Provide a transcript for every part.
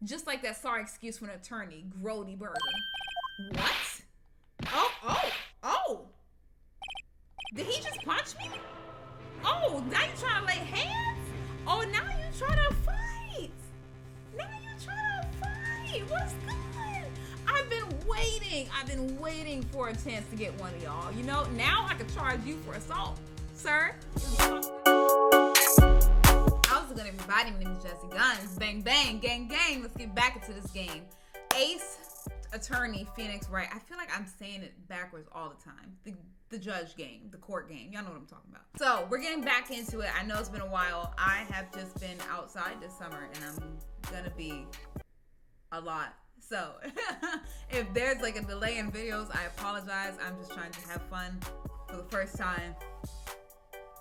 Just like that sorry excuse for an attorney, Grody Burger. What? Oh. Did he just punch me? Oh, now you trying to lay hands? Oh, now you trying to fight. What's good? I've been waiting for a chance to get one of y'all. You know, now I can charge you for assault, sir. How's it going, everybody? My name is Jessie Guns. Bang, bang, gang, gang. Let's get back into this game. Ace Attorney Phoenix Wright. I feel like I'm saying it backwards all the time. The judge game, the court game. Y'all know what I'm talking about. So we're getting back into it. I know it's been a while. I have just been outside this summer, and I'm gonna be a lot. So if there's like a delay in videos, I apologize. I'm just trying to have fun for the first time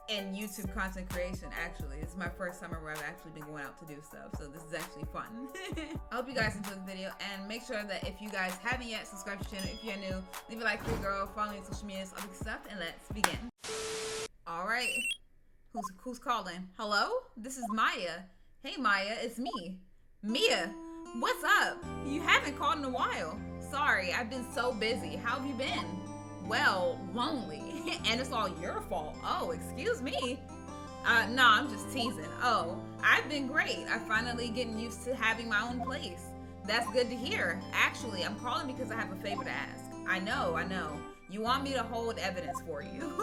in YouTube content creation. Actually, this is my first summer where I've actually been going out to do stuff, so this is actually fun. I hope you guys enjoyed the video, and make sure that if you guys haven't yet, subscribe to the channel. If you're new, leave a like for your girl, follow me on social media, all the stuff, and let's begin. All right, who's calling? Hello, this is Maya. Hey Maya, it's me, Mia. What's up? You haven't called in a while. Sorry, I've been so busy. How have you been? Well, lonely. And it's all your fault. Oh, excuse me. No, I'm just teasing. Oh, I've been great. I'm finally getting used to having my own place. That's good to hear. Actually, I'm calling because I have a favor to ask. I know. You want me to hold evidence for you.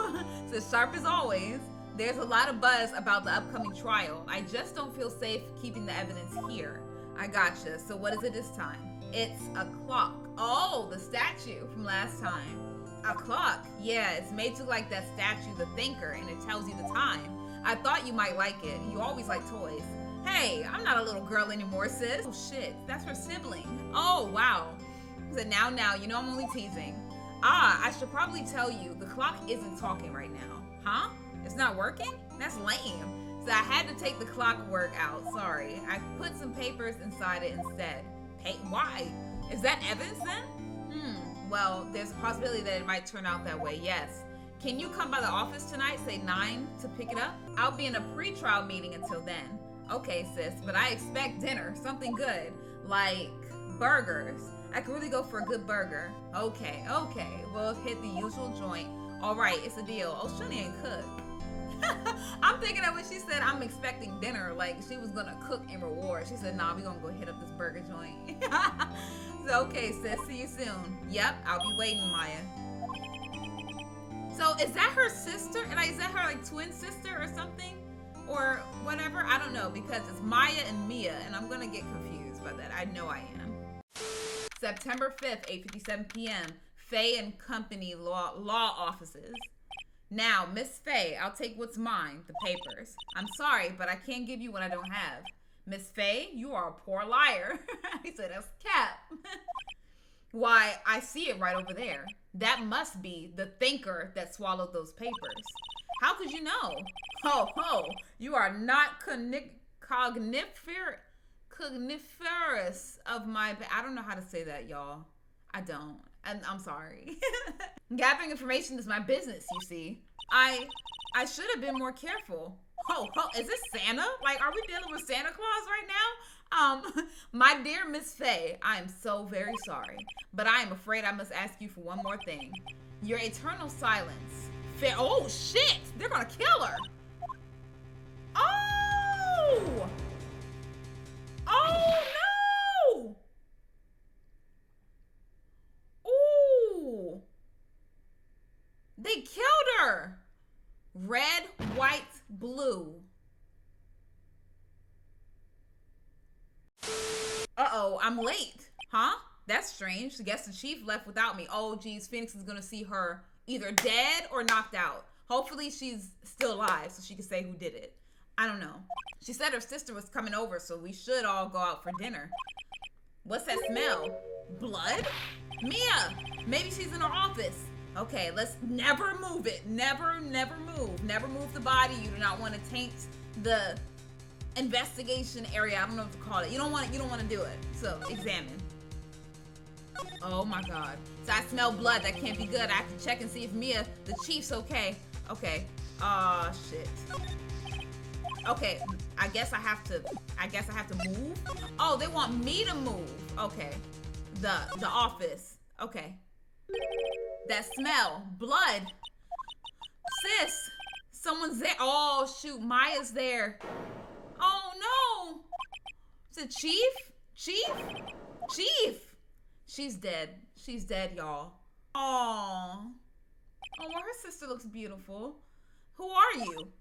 So sharp as always. There's a lot of buzz about the upcoming trial. I just don't feel safe keeping the evidence here. I gotcha. So what is it this time? It's a clock. Oh, the statue from last time. A clock. Yeah, it's made to like that statue, the Thinker, and it tells you the time. I thought you might like it. You always like toys. Hey, I'm not a little girl anymore, sis. Oh shit, that's her sibling. Oh wow. So now, you know I'm only teasing. I should probably tell you, the clock isn't talking right now. Huh? It's not working? That's lame. So I had to take the clockwork out. Sorry. I put some papers inside it instead. Hey, why? Is that evidence then? Well, there's a possibility that it might turn out that way, yes. Can you come by the office tonight, say 9, to pick it up? I'll be in a pre-trial meeting until then. Okay, sis, but I expect dinner, something good, like burgers. I could really go for a good burger. Okay, we'll hit the usual joint. All right, it's a deal. Oh, Shuni ain't cook. I'm thinking that when she said I'm expecting dinner, like she was gonna cook in reward. She said, nah, we gonna go hit up this burger joint. So, okay, sis, see you soon. Yep, I'll be waiting, Maya. So, is that her sister? And is that her like twin sister or something? Or whatever? I don't know, because it's Maya and Mia, and I'm gonna get confused by that. I know I am. September 5th, 8:57 p.m. Faye and Company law offices. Now, Miss Faye, I'll take what's mine, the papers. I'm sorry, but I can't give you what I don't have. Miss Faye, you are a poor liar. He said, that's cap. Why, I see it right over there. That must be the Thinker that swallowed those papers. How could you know? Ho, you are not cogniferous of my... I don't know how to say that, y'all. I don't. I'm sorry. Gathering information is my business, you see. I should have been more careful. Ho, is this Santa? Like, are we dealing with Santa Claus right now? My dear Miss Faye, I am so very sorry, but I am afraid I must ask you for one more thing. Your eternal silence. Oh, shit! They're gonna kill her! Oh! Oh, no! Ooh! They killed her! Red, white, blue. Uh-oh, I'm late. Huh? That's strange. I guess the chief left without me. Oh, geez, Phoenix is gonna see her either dead or knocked out. Hopefully she's still alive so she can say who did it. I don't know. She said her sister was coming over, so we should all go out for dinner. What's that smell? Blood? Mia! Maybe she's in her office. Okay, let's never move it. Never move. Never move the body. You do not want to taint the investigation area. I don't know what to call it. You don't want to do it. So, examine. Oh my God. So I smell blood. That can't be good. I have to check and see if Mia, the chief's okay. Okay. Shit. Okay, I guess I have to move. Oh, they want me to move. Okay. The office. Okay. That smell. Blood. Sis. Someone's there. Oh, shoot. Maya's there. Oh, no. Is it Chief? Chief. She's dead. She's dead, y'all. Oh. Oh, well, her sister looks beautiful. Who are you?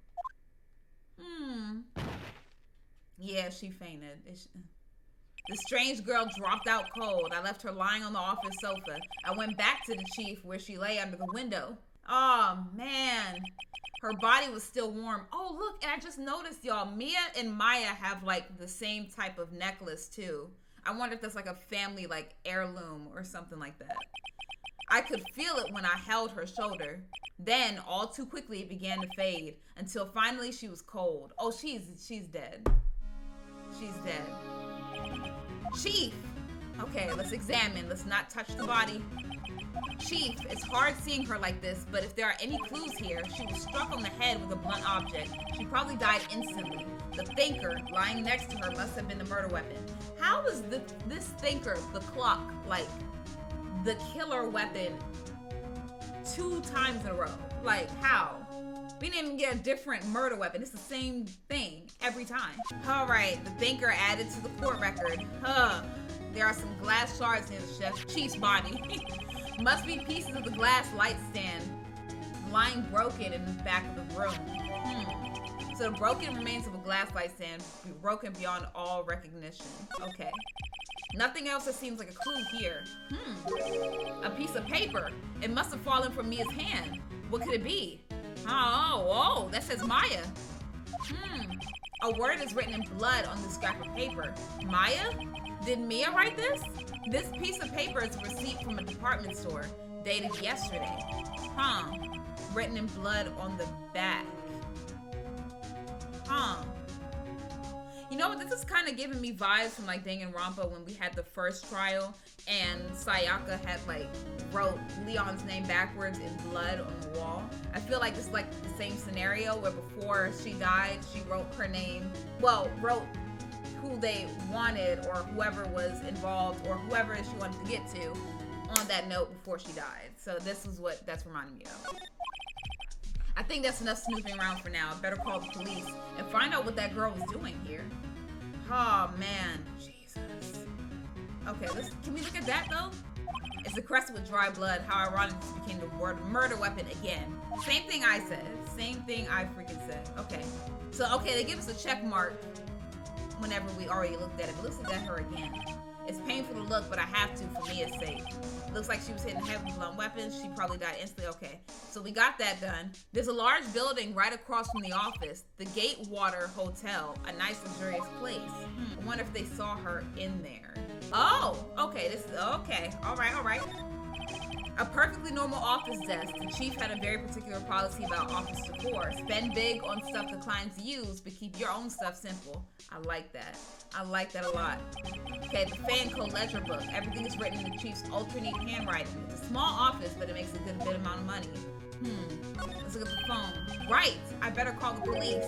Yeah, she fainted. The strange girl dropped out cold. I left her lying on the office sofa. I went back to the chief where she lay under the window. Oh, man. Her body was still warm. Oh, look, and I just noticed, y'all, Mia and Maya have, like, the same type of necklace, too. I wonder if that's, like, a family, like, heirloom or something like that. I could feel it when I held her shoulder. Then, all too quickly, it began to fade until finally she was cold. Oh, she's dead. She's dead. Chief! Okay, let's examine. Let's not touch the body. Chief, it's hard seeing her like this, but if there are any clues here, she was struck on the head with a blunt object. She probably died instantly. The thinker lying next to her must have been the murder weapon. How is this thinker, the clock, like the killer weapon 2 times in a row? Like, how? We didn't even get a different murder weapon. It's the same thing every time. All right, the thinker added to the court record. There are some glass shards near the chief's body. Must be pieces of the glass light stand lying broken in the back of the room. So the broken remains of a glass light stand, broken beyond all recognition. Okay. Nothing else that seems like a clue here. A piece of paper. It must have fallen from Mia's hand. What could it be? Oh, that says Maya. A word is written in blood on this scrap of paper. Maya? Did Mia write this? This piece of paper is a receipt from a department store, dated yesterday. Written in blood on the back. You know what? This is kind of giving me vibes from like Danganronpa when we had the first trial and Sayaka had like wrote Leon's name backwards in blood on the wall. I feel like it's like the same scenario where before she died, she wrote her name. Well, wrote who they wanted or whoever was involved or whoever she wanted to get to on that note before she died. So this is what that's reminding me of. I think that's enough snooping around for now. I better call the police and find out what that girl was doing here. Oh man, Jesus. Okay, can we look at that though? It's encrusted with dry blood. How ironic this became the word murder weapon again. Same thing I said. Same thing I freaking said. Okay. So, okay, they give us a check mark whenever we already looked at it. But let's look at her again. It's painful to look, but I have to for Mia's sake. Looks like she was hitting the head with blunt weapons. She probably died instantly. Okay, so we got that done. There's a large building right across from the office. The Gatewater Hotel. A nice, luxurious place. I wonder if they saw her in there. Oh, okay. Okay. All right. A perfectly normal office desk. The chief had a very particular policy about office decor. Spend big on stuff the clients use, but keep your own stuff simple. I like that. I like that a lot. Okay, the fan code ledger book. Everything is written in the chief's ultra neat handwriting. It's a small office, but it makes a good bit amount of money. Let's look at the phone. Right, I better call the police.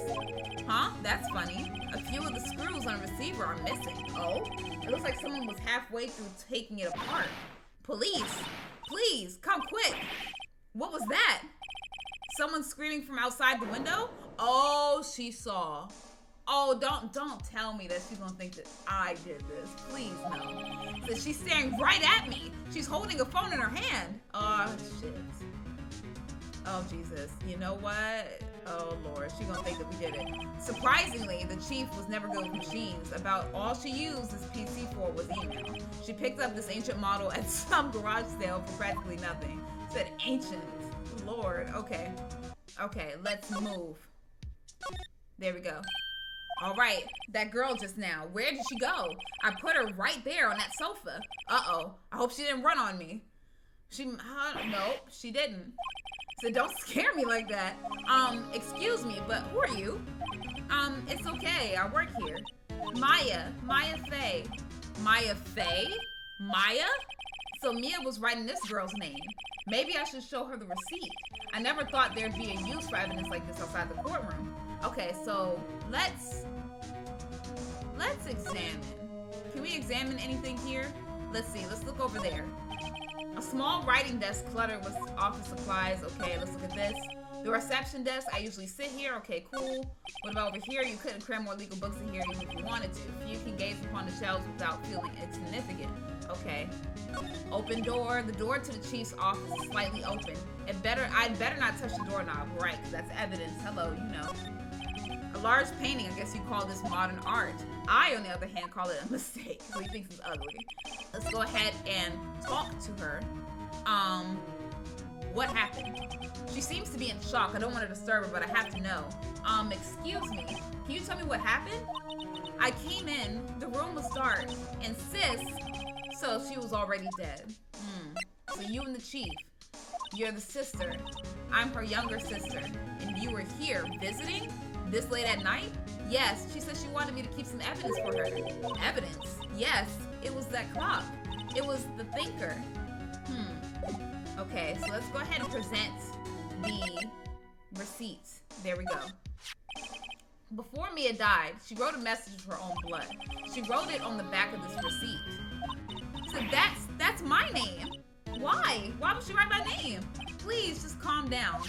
That's funny. A few of the screws on the receiver are missing. Oh, it looks like someone was halfway through taking it apart. Police, please, come quick. What was that? Someone screaming from outside the window? Oh, she saw. Oh, don't tell me that she's gonna think that I did this. Please, no. So she's staring right at me. She's holding a phone in her hand. Oh, shit. Oh, Jesus. You know what? Oh, Lord. She's gonna think that we did it. Surprisingly, the chief was never good with machines. About all she used this PC for was email. She picked up this ancient model at some garage sale for practically nothing. Said ancient. Lord. Okay. Okay, let's move. There we go. All right, that girl just now. Where did she go? I put her right there on that sofa. Uh-oh. I hope she didn't run on me. Nope, she didn't. So don't scare me like that. Excuse me, but who are you? It's okay. I work here. Maya Fey. Maya Fey? Maya? So Mia was writing this girl's name. Maybe I should show her the receipt. I never thought there'd be a use for evidence like this outside the courtroom. Okay, so let's let's examine. Can we examine anything here? Let's see. Let's look over there. A small writing desk cluttered with office supplies. Okay, let's look at this. The reception desk, I usually sit here. Okay, cool. What about over here? You couldn't cram more legal books in here even if you wanted to. You can gaze upon the shelves without feeling insignificant. Okay. Open door. The door to the chief's office is slightly open. I'd better not touch the doorknob, right? Because that's evidence. Hello, you know. A large painting, I guess you call this modern art. I, on the other hand, call it a mistake because he thinks it's ugly. Let's go ahead and talk to her. What happened? She seems to be in shock. I don't want to disturb her, but I have to know. Excuse me. Can you tell me what happened? I came in, the room was dark, and sis, so she was already dead. So you and the chief, you're the sister. I'm her younger sister, and you were here visiting this late at night? Yes, she said she wanted me to keep some evidence for her. Evidence? Yes, it was that clock. It was the thinker. Okay, so let's go ahead and present the receipts. There we go. Before Mia died, she wrote a message with her own blood. She wrote it on the back of this receipt. So that's my name. Why? Why would she write my name? Please, just calm down.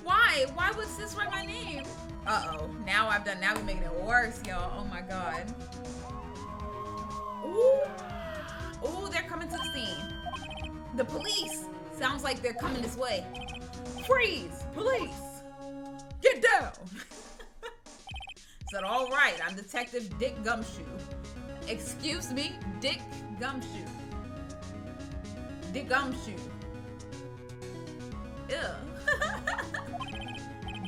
Why? Why would sis write my name? Uh-oh. Now we're making it worse, y'all. Oh my god. Ooh. Ooh, they're coming to the scene. The police. Sounds like they're coming this way. Freeze! Police! Get down! Said, all right, I'm Detective Dick Gumshoe. Excuse me, Dick Gumshoe. Dick Gumshoe. Ew.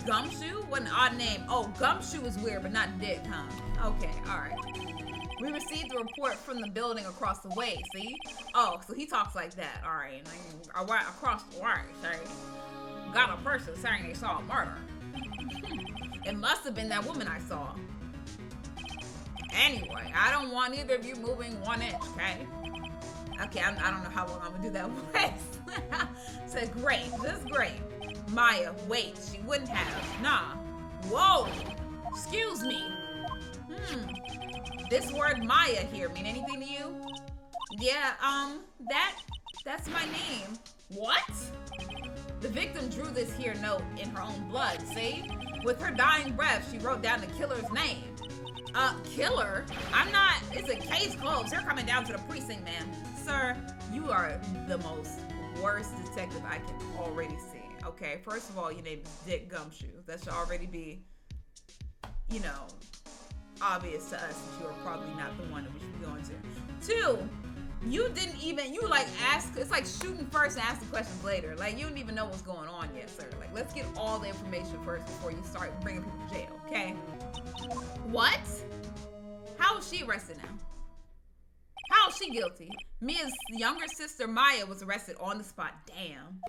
Gumshoe? What an odd name. Oh, Gumshoe is weird, but not Dick, huh? Okay, all right. We received a report from the building across the way, see? Oh, so he talks like that. All right. Across the way, say. Got a person saying they saw a murder. It must have been that woman I saw. Anyway, I don't want either of you moving 1 inch, okay? Okay, I don't know how long I'm gonna do that voice. Said, great, just great. Maya, wait, she wouldn't have. Nah. Whoa. Excuse me. This word Maya here mean anything to you? Yeah, that's my name. What? The victim drew this here note in her own blood, see? With her dying breath, she wrote down the killer's name. Killer? I'm not, it's a case closed. You're coming down to the precinct, man. Sir, you are the most worst detective I can already see. Okay, first of all, your name is Dick Gumshoe. That should already be, you know, obvious to us that you are probably not the one that we should be going to. 2, you didn't even, you like ask, it's like shooting first and ask the questions later. Like, you don't even know what's going on yet, sir. Like, let's get all the information first before you start bringing people to jail, okay? What? How is she arrested now? How is she guilty? Mia's younger sister, Maya, was arrested on the spot. Damn.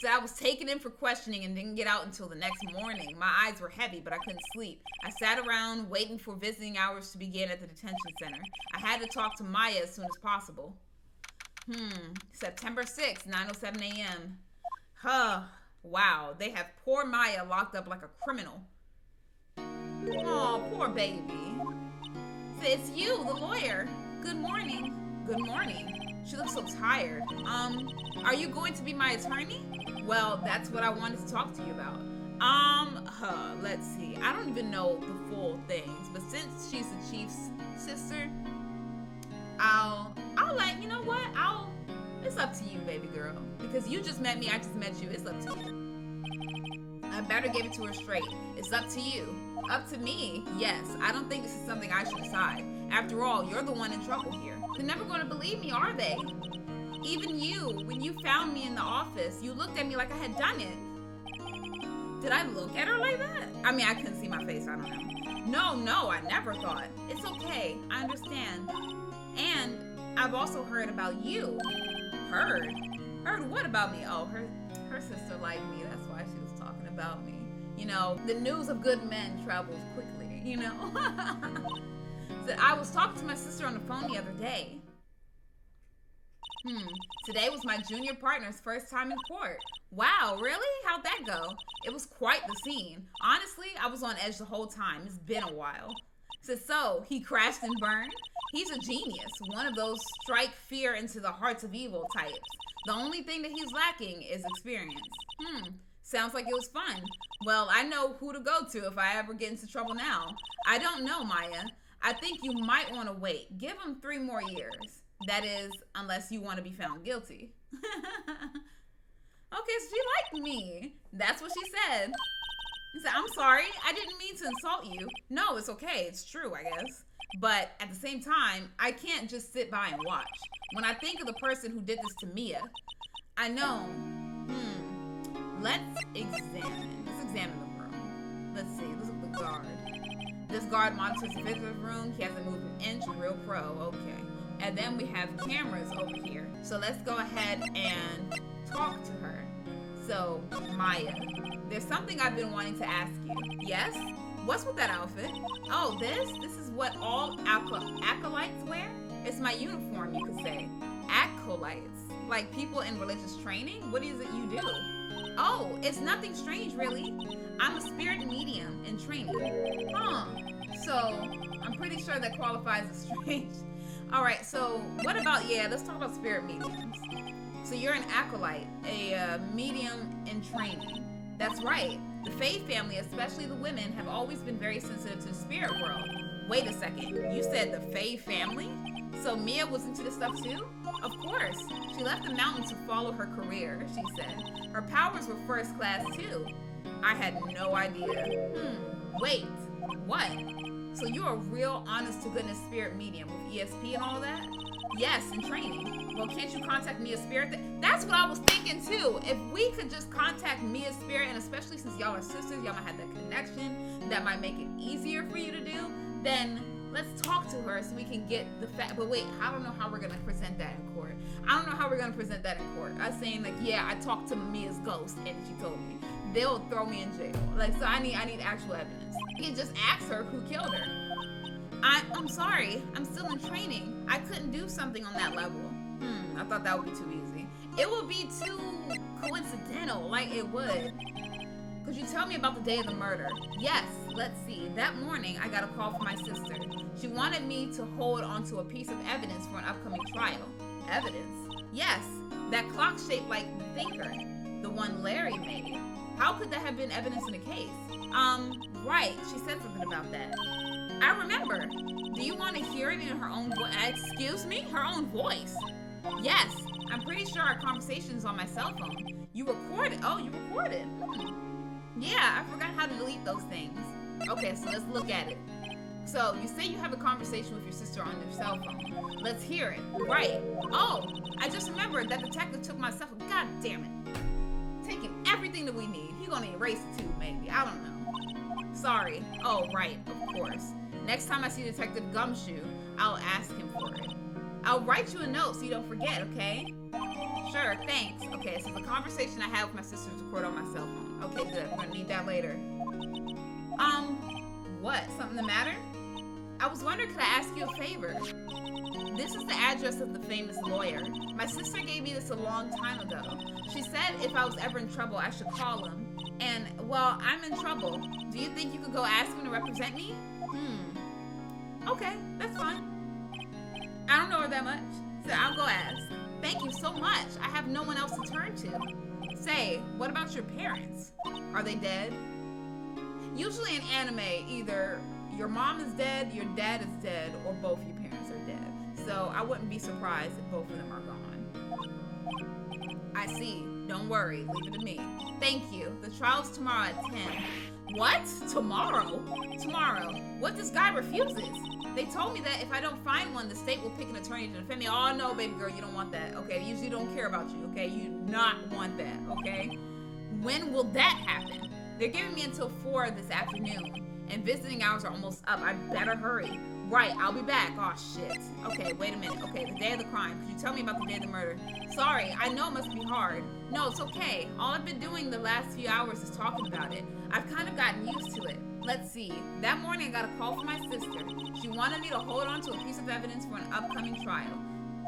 So I was taken in for questioning and didn't get out until the next morning. My eyes were heavy, but I couldn't sleep. I sat around waiting for visiting hours to begin at the detention center. I had to talk to Maya as soon as possible. September 6th, 9:07 a.m. Huh. Wow, they have poor Maya locked up like a criminal. Oh, poor baby. So it's you, the lawyer. Good morning. Good morning. She looks so tired. Are you going to be my attorney? Well, that's what I wanted to talk to you about. Let's see. I don't even know the full things, but since she's the chief's sister, I'll let, you know what? It's up to you, baby girl. Because you just met me, I just met you. It's up to you. I better give it to her straight. It's up to you. Up to me? Yes. I don't think this is something I should decide. After all, you're the one in trouble here. They're never going to believe me, are they? Even you, when you found me in the office, you looked at me like I had done it. Did I look at her like that? I mean, I couldn't see my face, I don't know. No, I never thought. It's okay, I understand. And I've also heard about you. Heard? Heard what about me? Oh, her sister liked me, that's why she was talking about me. You know, the news of good men travels quickly, you know? So I was talking to my sister on the phone the other day. Today was my junior partner's first time in court. Wow, really? How'd that go? It was quite the scene. Honestly, I was on edge the whole time. It's been a while. So he crashed and burned. He's a genius, one of those strike fear into the hearts of evil types. The only thing that he's lacking is experience. Sounds like it was fun. Well, I know who to go to if I ever get into trouble now. I don't know, Maya. I think you might want to wait. Give him 3 more years. That is, unless you want to be found guilty. Okay, so she liked me. That's what she said. He said, I'm sorry. I didn't mean to insult you. No, it's okay. It's true, I guess. But at the same time, I can't just sit by and watch. When I think of the person who did this to Mia, I know. Let's examine. Let's examine the room. Let's see. Let's look at the guard. This guard monitors the visitor's room. He hasn't moved an inch. Real pro. Okay. And then we have cameras over here. So let's go ahead and talk to her. So, Maya, there's something I've been wanting to ask you. Yes? What's with that outfit? Oh, this is what all acolytes wear? It's my uniform, you could say. Acolytes? Like people in religious training? What is it you do? Oh, it's nothing strange, really. I'm a spirit medium in training. So, I'm pretty sure that qualifies as strange. Alright, so what about, let's talk about spirit mediums. So you're an acolyte, a medium in training. That's right. The Fae family, especially the women, have always been very sensitive to the spirit world. Wait a second, you said the Fae family? So Mia was into this stuff too? Of course. She left the mountain to follow her career, she said. Her powers were first class too. I had no idea. Wait, what? So you're a real honest to goodness spirit medium with ESP and all of that? Yes, in training. Well, can't you contact Mia's spirit? That's what I was thinking too. If we could just contact Mia's spirit, and especially since y'all are sisters, y'all might have that connection that might make it easier for you to do, then let's talk to her so we can get the fact. But wait, I don't know how we're going to present that in court. I don't know how we're going to present that in court. I'm saying like, I talked to Mia's ghost and she told me. They'll throw me in jail. Like, so I need actual evidence. You can just ask her who killed her. I'm sorry. I'm still in training. I couldn't do something on that level. I thought that would be too easy. It would be too coincidental. Like, it would. Could you tell me about the day of the murder? Yes, let's see. That morning, I got a call from my sister. She wanted me to hold onto a piece of evidence for an upcoming trial. Evidence? Yes, that clock shaped like the thinker. The one Larry made. How could that have been evidence in the case? Right. She said something about that. I remember. Do you want to hear it in her own voice? Excuse me? Her own voice? Yes. I'm pretty sure our conversation is on my cell phone. You recorded? Oh, you recorded. Yeah, I forgot how to delete those things. Okay, so let's look at it. So, you say you have a conversation with your sister on your cell phone. Let's hear it. Right. Oh, I just remembered that detective took my cell phone. God damn it. Taking everything that we need. He's gonna erase it too, maybe. I don't know. Sorry. Oh, right. Of course. Next time I see Detective Gumshoe, I'll ask him for it. I'll write you a note so you don't forget, okay? Sure, thanks. Okay, so the conversation I had with my sister is recorded on my cell phone. Okay, good. We're gonna need that later. What? Something the matter? I was wondering, could I ask you a favor? This is the address of the famous lawyer. My sister gave me this a long time ago. She said if I was ever in trouble, I should call him. And, well, I'm in trouble. Do you think you could go ask him to represent me? Okay, that's fine. I don't know her that much, so I'll go ask. Thank you so much. I have no one else to turn to. Say, what about your parents? Are they dead? Usually in anime, either your mom is dead, your dad is dead, or both your parents are dead. So I wouldn't be surprised if both of them are gone. I see. Don't worry. Leave it to me. Thank you. The trial's tomorrow at 10. What? Tomorrow? Tomorrow. What if this guy refuses? They told me that if I don't find one, the state will pick an attorney to defend me. Oh, no, baby girl, you don't want that. Okay, they usually don't care about you, okay? You do not want that, okay? When will that happen? They're giving me until 4 this afternoon, and visiting hours are almost up. I better hurry. Right, I'll be back. Oh, shit. Okay, wait a minute. Okay, the day of the crime. Could you tell me about the day of the murder? Sorry, I know it must be hard. No, it's okay. All I've been doing the last few hours is talking about it. I've kind of gotten used to it. Let's see. That morning, I got a call from my sister. She wanted me to hold on to a piece of evidence for an upcoming trial.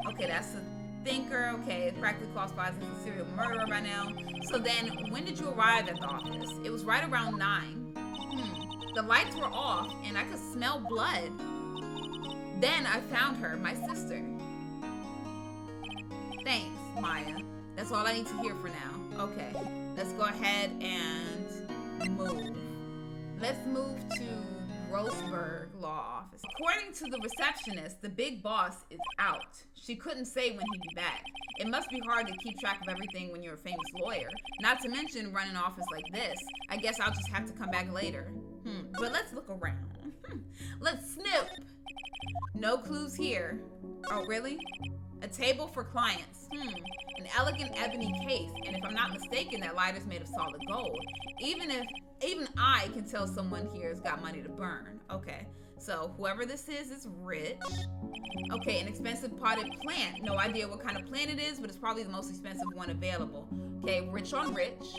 Okay, that's a thinker. Okay, it practically qualifies as a serial murderer by now. So then, when did you arrive at the office? It was right around 9. The lights were off and I could smell blood. Then I found her, my sister. Thanks, Maya. That's all I need to hear for now. Okay, let's go ahead and move. Let's move to Grossberg Law Office. According to the receptionist, the big boss is out. She couldn't say when he'd be back. It must be hard to keep track of everything when you're a famous lawyer. Not to mention run an office like this. I guess I'll just have to come back later. But let's look around. Let's snip. No clues here. Oh, really? A table for clients. An elegant ebony case. And if I'm not mistaken, that lighter's made of solid gold. Even I can tell someone here has got money to burn. Okay, so whoever this is rich. Okay, an expensive potted plant. No idea what kind of plant it is, but it's probably the most expensive one available. Okay, rich on rich.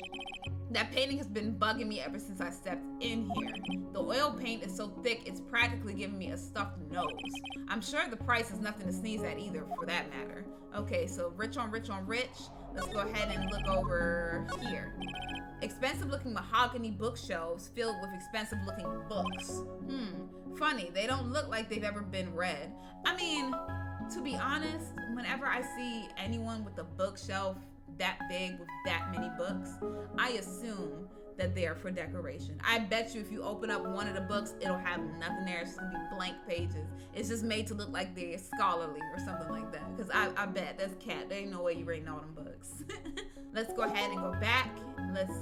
That painting has been bugging me ever since I stepped in here. The oil paint is so thick, it's practically giving me a stuffed nose. I'm sure the price is nothing to sneeze at either, for that matter. Okay, so rich on rich on rich. Let's go ahead and look over here. Expensive looking mahogany bookshelves filled with expensive looking books. Funny, they don't look like they've ever been read. I mean, to be honest, whenever I see anyone with a bookshelf that big with that many books, I assume that they're for decoration. I bet you if you open up one of the books, it'll have nothing there. It's gonna be blank pages. It's just made to look like they're scholarly or something like that. Because I bet that's cat. There ain't no way you reading all them books. Let's go ahead and go back. Let's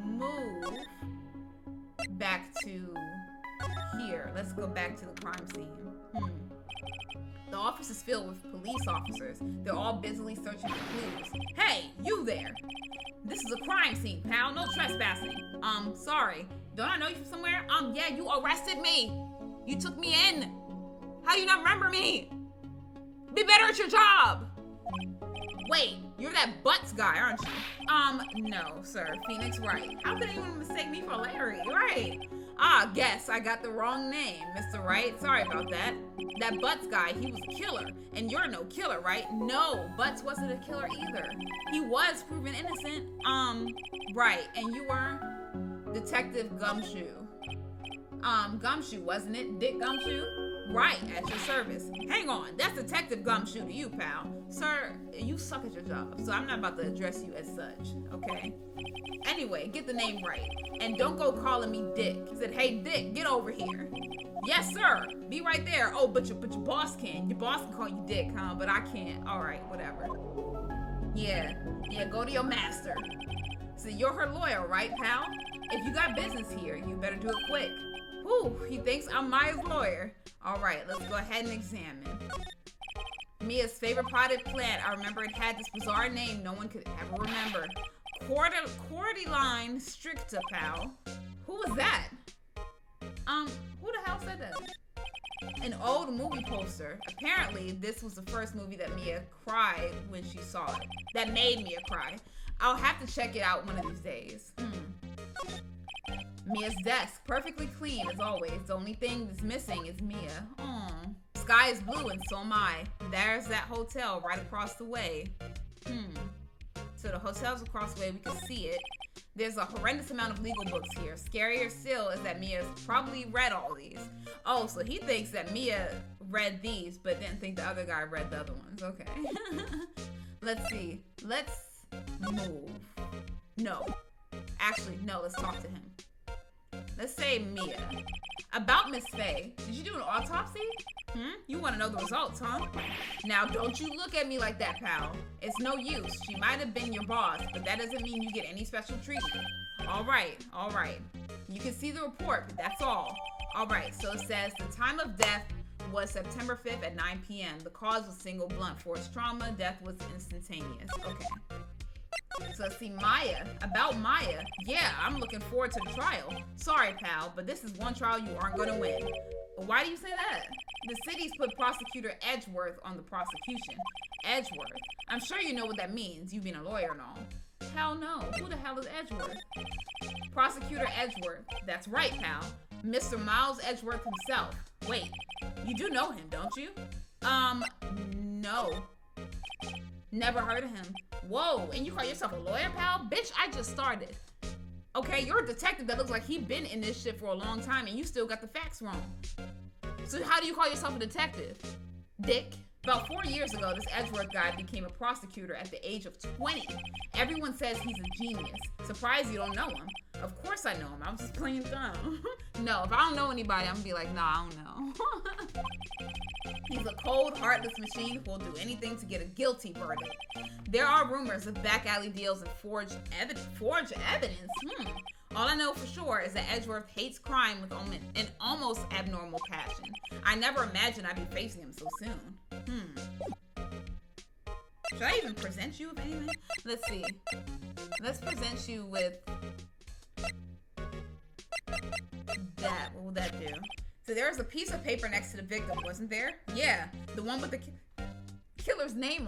move back to here. Let's go back to the crime scene. The office is filled with police officers. They're all busily searching for clues. Hey, you there! This is a crime scene, pal. No trespassing. Sorry. Don't I know you from somewhere? Yeah, you arrested me. You took me in. How do you not remember me? Be better at your job. Wait, you're that Butts guy, aren't you? No, sir. Phoenix Wright. How could anyone mistake me for Larry? Right. Guess I got the wrong name, Mr. Wright. Sorry about that. That Butts guy, he was a killer. And you're no killer, right? No, Butts wasn't a killer either. He was proven innocent. Right. And you were Detective Gumshoe. Gumshoe, wasn't it? Dick Gumshoe? Right, at your service. Hang on, that's Detective Gumshoe to you, pal. Sir, you suck at your job, so I'm not about to address you as such, okay? Anyway, get the name right. And don't go calling me Dick. He said, hey, Dick, get over here. Yes, sir. Be right there. Oh, but your boss can. Your boss can call you Dick, huh? But I can't. All right, whatever. Yeah, go to your master. So you're her lawyer, right, pal? If you got business here, you better do it quick. Whew, he thinks I'm Maya's lawyer. All right, let's go ahead and examine. Mia's favorite potted plant. I remember it had this bizarre name no one could ever remember. Cordyline stricta, pal. Who was that? Who the hell said that? An old movie poster. Apparently, this was the first movie that Mia cried when she saw it. That made Mia cry. I'll have to check it out one of these days. Mia's desk, perfectly clean as always. The only thing that's missing is Mia. Sky is blue and so am I. There's that hotel right across the way. So the hotel's across the way, we can see it. There's a horrendous amount of legal books here. Scarier still is that Mia's probably read all these. Oh, so he thinks that Mia read these, but didn't think the other guy read the other ones. Okay. Let's see. Let's move. No. Actually, no, let's talk to him. Let's say Mia. About Miss Faye. Did you do an autopsy? You want to know the results, huh? Now, don't you look at me like that, pal. It's no use. She might have been your boss, but that doesn't mean you get any special treatment. All right. You can see the report, but that's all. All right, so it says the time of death was September 5th at 9 p.m. The cause was single blunt force trauma. Death was instantaneous. Okay. So let's see, Maya. About Maya. Yeah, I'm looking forward to the trial. Sorry, pal, but this is one trial you aren't going to win. Why do you say that? The city's put Prosecutor Edgeworth on the prosecution. Edgeworth? I'm sure you know what that means, you being a lawyer and all. Hell no. Who the hell is Edgeworth? Prosecutor Edgeworth. That's right, pal. Mr. Miles Edgeworth himself. Wait, you do know him, don't you? No. Never heard of him. Whoa, and you call yourself a lawyer, pal? Bitch, I just started. Okay, you're a detective that looks like he's been in this shit for a long time and you still got the facts wrong. So how do you call yourself a detective? Dick. About 4 years ago, this Edgeworth guy became a prosecutor at the age of 20. Everyone says he's a genius. Surprised you don't know him. Of course I know him. I'm just playing dumb. No, if I don't know anybody, I'm gonna be like, nah, I don't know. He's a cold, heartless machine who will do anything to get a guilty verdict. There are rumors of back alley deals and forged evidence. All I know for sure is that Edgeworth hates crime with an almost abnormal passion. I never imagined I'd be facing him so soon. Should I even present you with anything? Let's see. Let's present you with that. What will that do? So there was a piece of paper next to the victim, wasn't there? Yeah, the one with the killer's name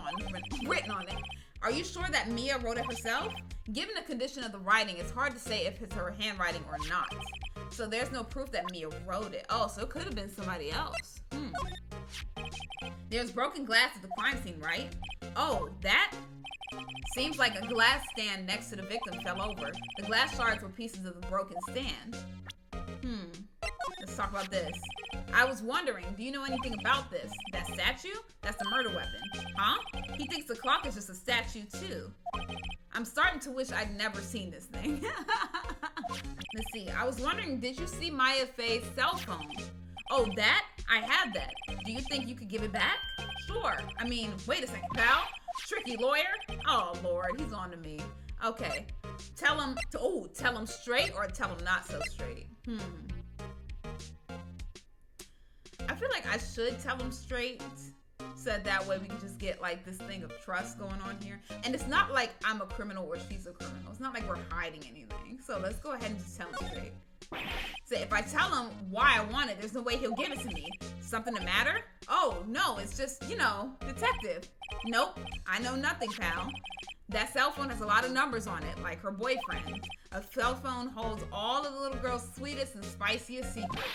written on it. Are you sure that Mia wrote it herself? Given the condition of the writing, it's hard to say if it's her handwriting or not. So there's no proof that Mia wrote it. Oh, so it could have been somebody else. There's broken glass at the crime scene, right? Oh, that? Seems like a glass stand next to the victim fell over. The glass shards were pieces of the broken stand. Let's talk about this. I was wondering, do you know anything about this? That statue? That's the murder weapon. Huh? He thinks the clock is just a statue too. I'm starting to wish I'd never seen this thing. Let's see. I was wondering, did you see Maya Faye's cell phone? Oh, that? I have that. Do you think you could give it back? Sure. I mean, wait a second, pal. Tricky lawyer? Oh, Lord, he's on to me. Okay. Tell him straight or tell him not so straight. I feel like I should tell him straight, so that way we can just get like this thing of trust going on here. And it's not like I'm a criminal or she's a criminal. It's not like we're hiding anything. So let's go ahead and just tell him straight. So if I tell him why I want it, there's no way he'll give it to me. Something to matter? Oh, no, it's just, detective. Nope, I know nothing, pal. That cell phone has a lot of numbers on it, like her boyfriend. A cell phone holds all of the little girl's sweetest and spiciest secrets.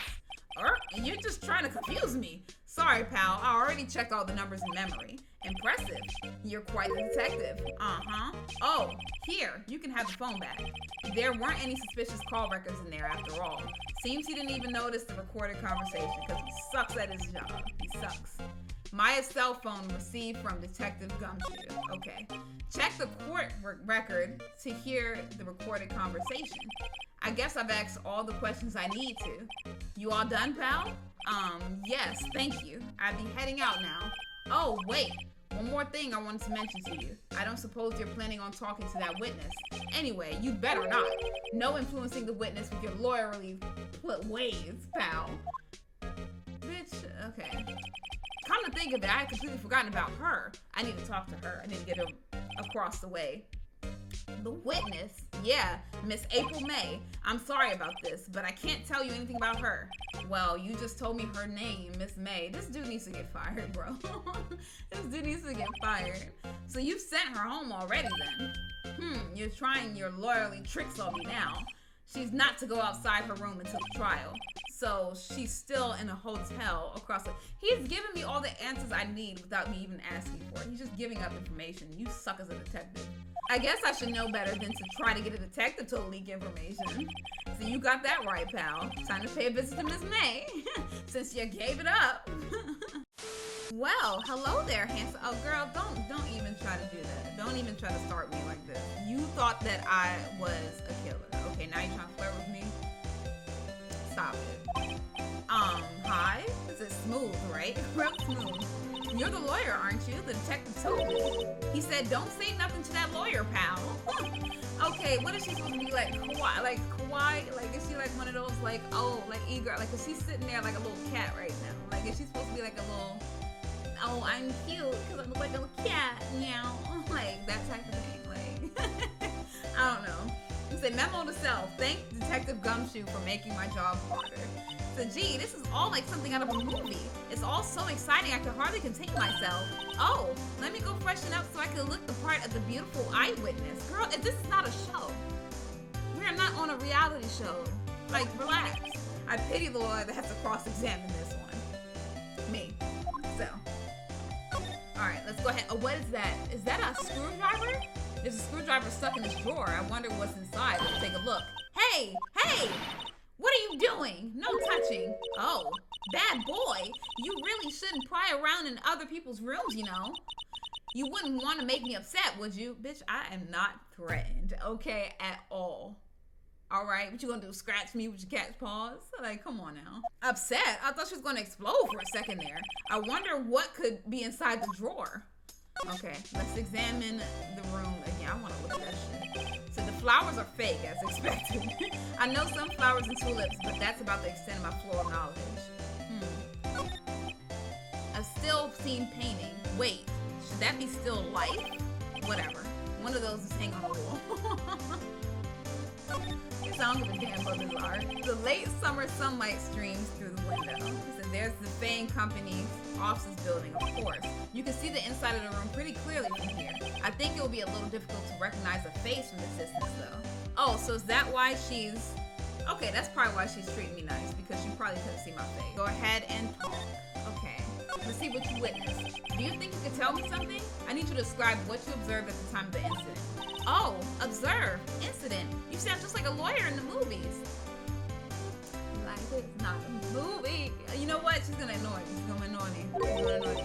You're just trying to confuse me. Sorry, pal. I already checked all the numbers in memory. Impressive. You're quite a detective. Oh, here. You can have the phone back. There weren't any suspicious call records in there after all. Seems he didn't even notice the recorded conversation because he sucks at his job. He sucks. Maya's cell phone received from Detective Gumshoe. Okay. Check the court record to hear the recorded conversation. I guess I've asked all the questions I need to. You all done, pal? Yes, thank you. I'd be heading out now. Oh, wait. One more thing I wanted to mention to you. I don't suppose you're planning on talking to that witness. Anyway, you'd better not. No influencing the witness with your lawyerly ways, pal. Bitch, okay. Come to think of it, I had completely forgotten about her. I need to talk to her. I need to get her across the way. The witness? Yeah, Miss April May. I'm sorry about this, but I can't tell you anything about her. Well, you just told me her name, Miss May. This dude needs to get fired, bro. This dude needs to get fired. So you've sent her home already then? You're trying your lawyerly tricks on me now. She's not to go outside her room until the trial. So she's still in a hotel across the... He's giving me all the answers I need without me even asking for it. He's just giving up information. You suck as a detective. I guess I should know better than to try to get a detective to leak information. So you got that right, pal. Time to pay a visit to Miss May, since you gave it up. Well, hello there, handsome. Oh, girl, don't even try to do that. Don't even try to start me like this. You thought that I was a killer. Okay, now you're trying to flirt with me? Stop it. Hi? This is Smooth, right? Real Smooth. You're the lawyer, aren't you? The detective told me. He said, don't say nothing to that lawyer, pal. Okay, what is she supposed to be like? Kawaii? Like, is she like one of those, like, oh, like, eager? Like, is she sitting there like a little cat right now? Like, is she supposed to be like a little, oh, I'm cute because I'm like a little cat, meow? Like, that type of thing. Like, I don't know. He said, memo to self. Thank Detective Gumshoe for making my job harder. So, gee, this is all like something out of a movie. It's all so exciting I can hardly contain myself. Oh, let me go freshen up so I can look the part of the beautiful eyewitness. Girl, this is not a show. We are not on a reality show. Like, relax. I pity the lawyer that has to cross-examine this one. Me. So. Alright, let's go ahead. Oh, what is that? Is that a screwdriver? There's a screwdriver stuck in this drawer. I wonder what's inside. Let's take a look. Hey, hey! What are you doing? No touching. Oh, bad boy. You really shouldn't pry around in other people's rooms, you know. You wouldn't want to make me upset, would you? Bitch, I am not threatened, okay, at all. All right, what you gonna do, scratch me with your cat's paws? Like, come on now. Upset? I thought she was gonna explode for a second there. I wonder what could be inside the drawer. Okay, let's examine the room again. I wanna look at that shit. So the flowers are fake, as expected. I know some flowers and tulips, but that's about the extent of my floral knowledge. A still scene painting. Wait, should that be still life? Whatever. One of those is hanging on the wall. It sounds like a damn brother's art. The late summer sunlight streams through the window. So there's the Fane Company's offices building, of course. You can see the inside of the room pretty clearly from here. I think it will be a little difficult to recognize a face from this distance, though. Oh, so is that why she's... Okay, that's probably why she's treating me nice, because she probably couldn't see my face. Go ahead and talk. Okay, let's see what you witnessed. Do you think you could tell me something? I need you to describe what you observed at the time of the incident. Oh, observe, incident. You sound just like a lawyer in the movies. Like it's not a movie. You know what? She's gonna annoy me. She's gonna annoy me. She's gonna annoy me.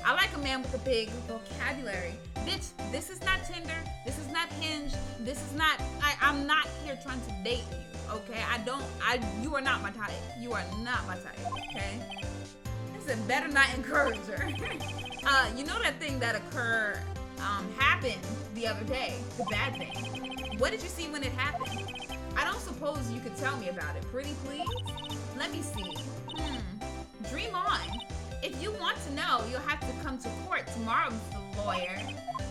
I like a man with a big vocabulary. Bitch, this is not Tinder. This is not Hinge. This is not, I'm not here trying to date you, okay? You are not my type. You are not my type, okay? Listen, better not encourage her. You know that thing that occurred, happened the other day, the bad thing. What did you see when it happened? I don't suppose you could tell me about it. Pretty please? Let me see. Dream on. If you want to know, you'll have to come to court tomorrow, Mr. Lawyer.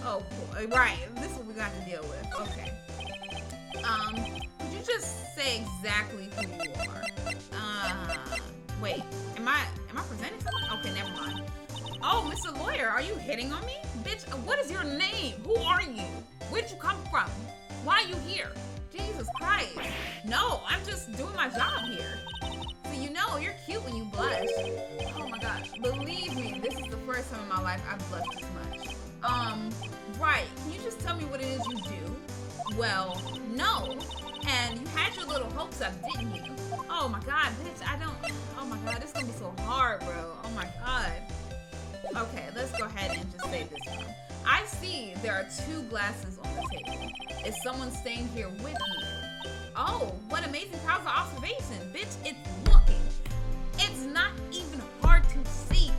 Oh, boy. Right. This is what we got to deal with. Okay. Could you just say exactly who you are? Wait. Am I presenting someone? Okay, never mind. Oh, Mr. Lawyer, are you hitting on me? Bitch, what is your name? Who are you? Where'd you come from? Why are you here? Jesus Christ. No, I'm just doing my job here. So you know, you're cute when you blush. Oh my gosh. Believe me, this is the first time in my life I've blushed this much. Right. Can you just tell me what it is you do? Well, no. And you had your little hopes up, didn't you? Oh my God, bitch, oh my God, this is gonna be so hard, bro. Oh my God. Okay, let's go ahead and just say this one. I see there are 2 glasses on the table. Is someone staying here with you? Oh, what amazing powers of observation. Bitch, it's looking. It's not even hard to see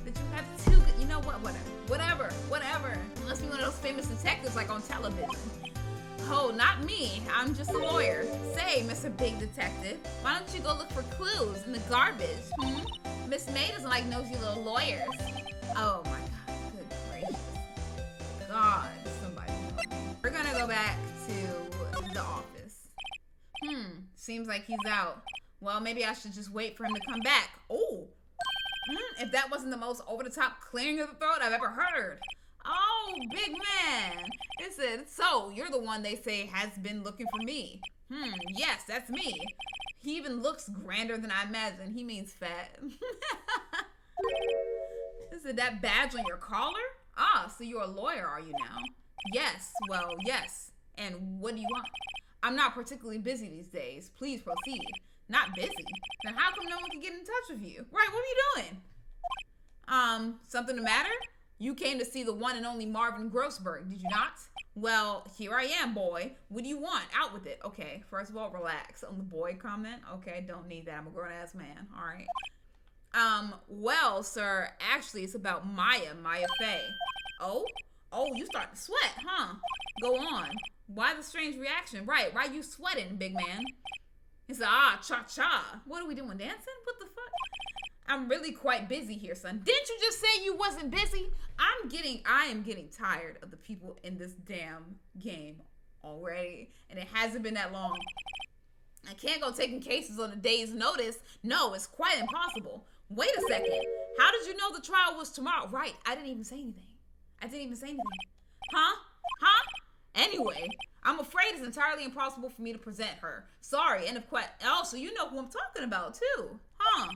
that you have 2, you know what, whatever. You must be one of those famous detectives like on television. Oh, not me. I'm just a lawyer. Say, Mr. Big Detective, why don't you go look for clues in the garbage? Miss May doesn't like nosy little lawyers. Oh my God, good gracious. God, somebody help me. We're gonna go back to the office. Seems like he's out. Well, maybe I should just wait for him to come back. Oh, if that wasn't the most over-the-top clearing of the throat I've ever heard. Oh, big man. It said, so you're the one they say has been looking for me. Yes, that's me. He even looks grander than I imagined. He means fat. Is it that badge on your collar? Ah, so you're a lawyer, are you now? Yes, well, yes. And what do you want? I'm not particularly busy these days. Please proceed. Not busy? Then how come no one can get in touch with you? Right, what are you doing? Something the matter? You came to see the one and only Marvin Grossberg, did you not? Well, here I am, boy. What do you want? Out with it. Okay, first of all, relax on the boy comment. Okay, don't need that. I'm a grown-ass man. All right. Well, sir, actually, it's about Maya Fey. Oh, you start to sweat, huh? Go on. Why the strange reaction? Right, why you sweating, big man? He said, cha-cha. What are we doing, dancing? What the fuck? I'm really quite busy here, son. Didn't you just say you wasn't busy? I am getting tired of the people in this damn game already, and it hasn't been that long. I can't go taking cases on a day's notice. No, it's quite impossible. Wait a second. How did you know the trial was tomorrow? Right, I didn't even say anything. Huh? Anyway, I'm afraid it's entirely impossible for me to present her. Sorry, end of question. Oh, so you know who I'm talking about, too. Huh?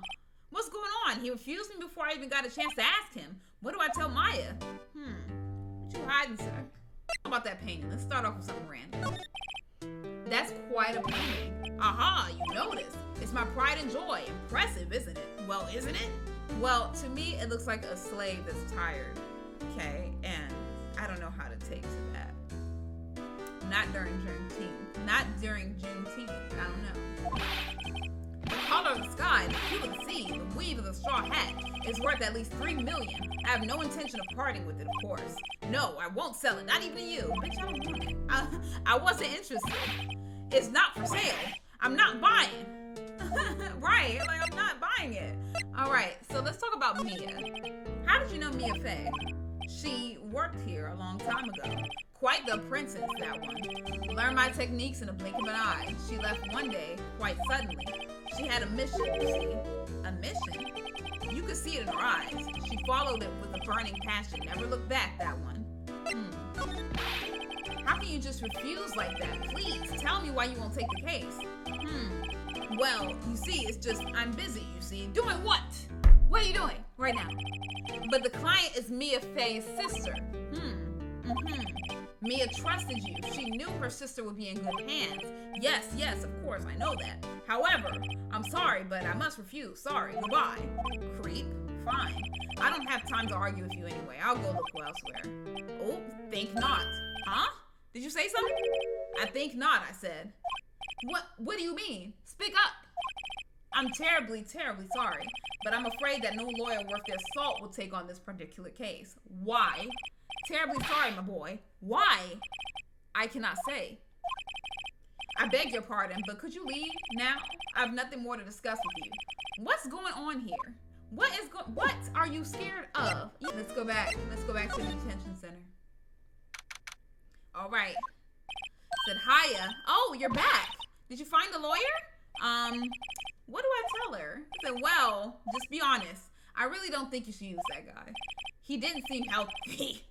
What's going on? He refused me before I even got a chance to ask him. What do I tell Maya? What you hiding, sir? How about that painting? Let's start off with something random. That's quite appealing. Aha, you noticed. It's my pride and joy. Impressive, isn't it? Well, isn't it? Well, to me, it looks like a slave that's tired. Okay, and I don't know how to take to that. Not during Juneteenth. Not during Juneteenth. I don't know. The color of the sky, the hue of the sea, the weave of the straw hat is worth at least $3 million. I have no intention of parting with it, of course. No, I won't sell it. Not even to you. Bitch, I don't want it. I wasn't interested. It's not for sale. I'm not buying. Right, like I'm not buying it. All right, so let's talk about Mia. How did you know Mia Fey? She worked here a long time ago. Quite the apprentice, that one. Learned my techniques in a blink of an eye. She left one day, quite suddenly. She had a mission, you see. A mission? You could see it in her eyes. She followed it with a burning passion. Never looked back, that one. How can you just refuse like that? Please, tell me why you won't take the case. Well, you see, it's just, I'm busy, you see. Doing what? What are you doing right now? But the client is Mia Fey's sister. Mia trusted you. She knew her sister would be in good hands. Yes, of course, I know that. However, I'm sorry, but I must refuse. Sorry, goodbye. Creep. Fine. I don't have time to argue with you anyway. I'll go look elsewhere. Oh, think not. Huh? Did you say something? I think not, I said. What do you mean? Speak up. I'm terribly sorry, but I'm afraid that no lawyer worth their salt will take on this particular case. Why? Terribly sorry, my boy. Why? I cannot say. I beg your pardon, but could you leave now? I have nothing more to discuss with you. What's going on here? What are you scared of? Let's go back to the detention center. All right. Said, hiya. Oh, you're back. Did you find the lawyer? What do I tell her? I said, well, just be honest. I really don't think you should use that guy. He didn't seem healthy.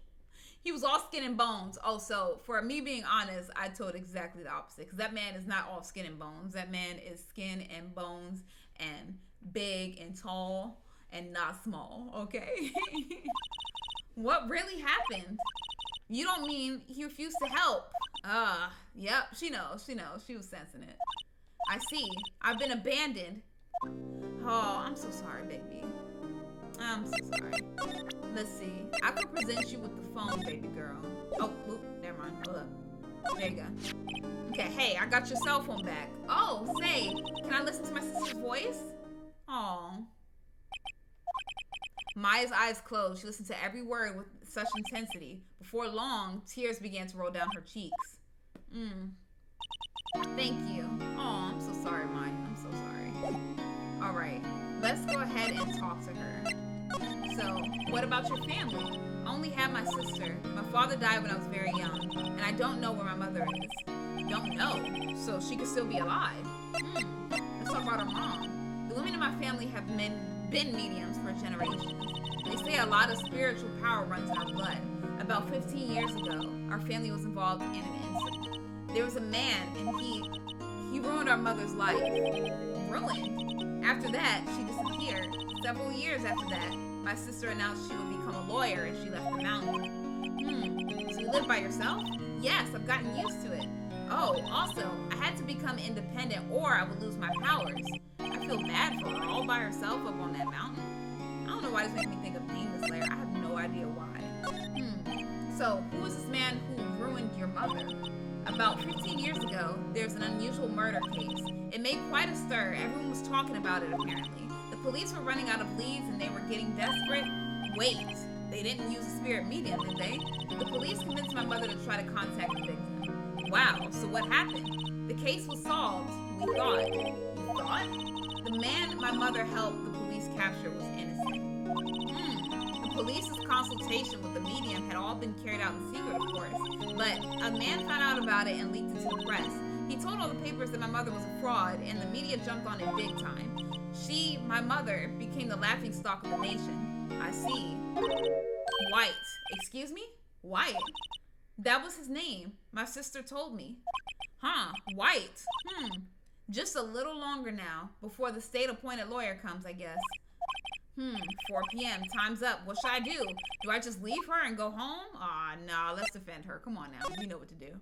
He was all skin and bones. Oh, so for me being honest, I told exactly the opposite. Because that man is not all skin and bones. That man is skin and bones and big and tall and not small, okay? What really happened? You don't mean he refused to help? Yep, she knows. She was sensing it. I see. I've been abandoned. Oh, I'm so sorry, baby. I'm so sorry. Let's see. I could present you with the phone, baby girl. Oh, never mind. Hold up. There you go. Okay, hey, I got your cell phone back. Oh, say, can I listen to my sister's voice? Oh. Maya's eyes closed. She listened to every word with such intensity. Before long, tears began to roll down her cheeks. Thank you. Oh, I'm so sorry, Maya. I'm so sorry. All right, let's go ahead and talk to her. So, what about your family? I only have my sister. My father died when I was very young, and I don't know where my mother is. Don't know? So she could still be alive. Let's talk about her mom. The women in my family have been mediums for generations. They say a lot of spiritual power runs in our blood. About 15 years ago, our family was involved in an incident. There was a man, and he ruined our mother's life. Ruined? After that, she disappeared. Several years after that, my sister announced she would become a lawyer and she left the mountain. So you live by yourself? Yes, I've gotten used to it. Oh, also, I had to become independent or I would lose my powers. I feel bad for her, all by herself up on that mountain. I don't know why this makes me think of Demon Slayer. I have no idea why. So, who is this man who ruined your mother? About 15 years ago, there's an unusual murder case. It made quite a stir. Everyone was talking about it, apparently. The police were running out of leads and they were getting desperate. Wait, they didn't use a spirit medium, did they? The police convinced my mother to try to contact the victim. Wow, so what happened? The case was solved, we thought. You thought? The man my mother helped the police capture was innocent. The police's consultation with the medium had all been carried out in secret, of course. But a man found out about it and leaked it to the press. He told all the papers that my mother was a fraud, and the media jumped on it big time. She, my mother, became the laughingstock of the nation. I see. White. Excuse me? White? That was his name. My sister told me. Huh, White. Just a little longer now, before the state-appointed lawyer comes, I guess. Hmm, 4 p.m. Time's up. What should I do? Do I just leave her and go home? Aw, nah, let's defend her. Come on now. You know what to do.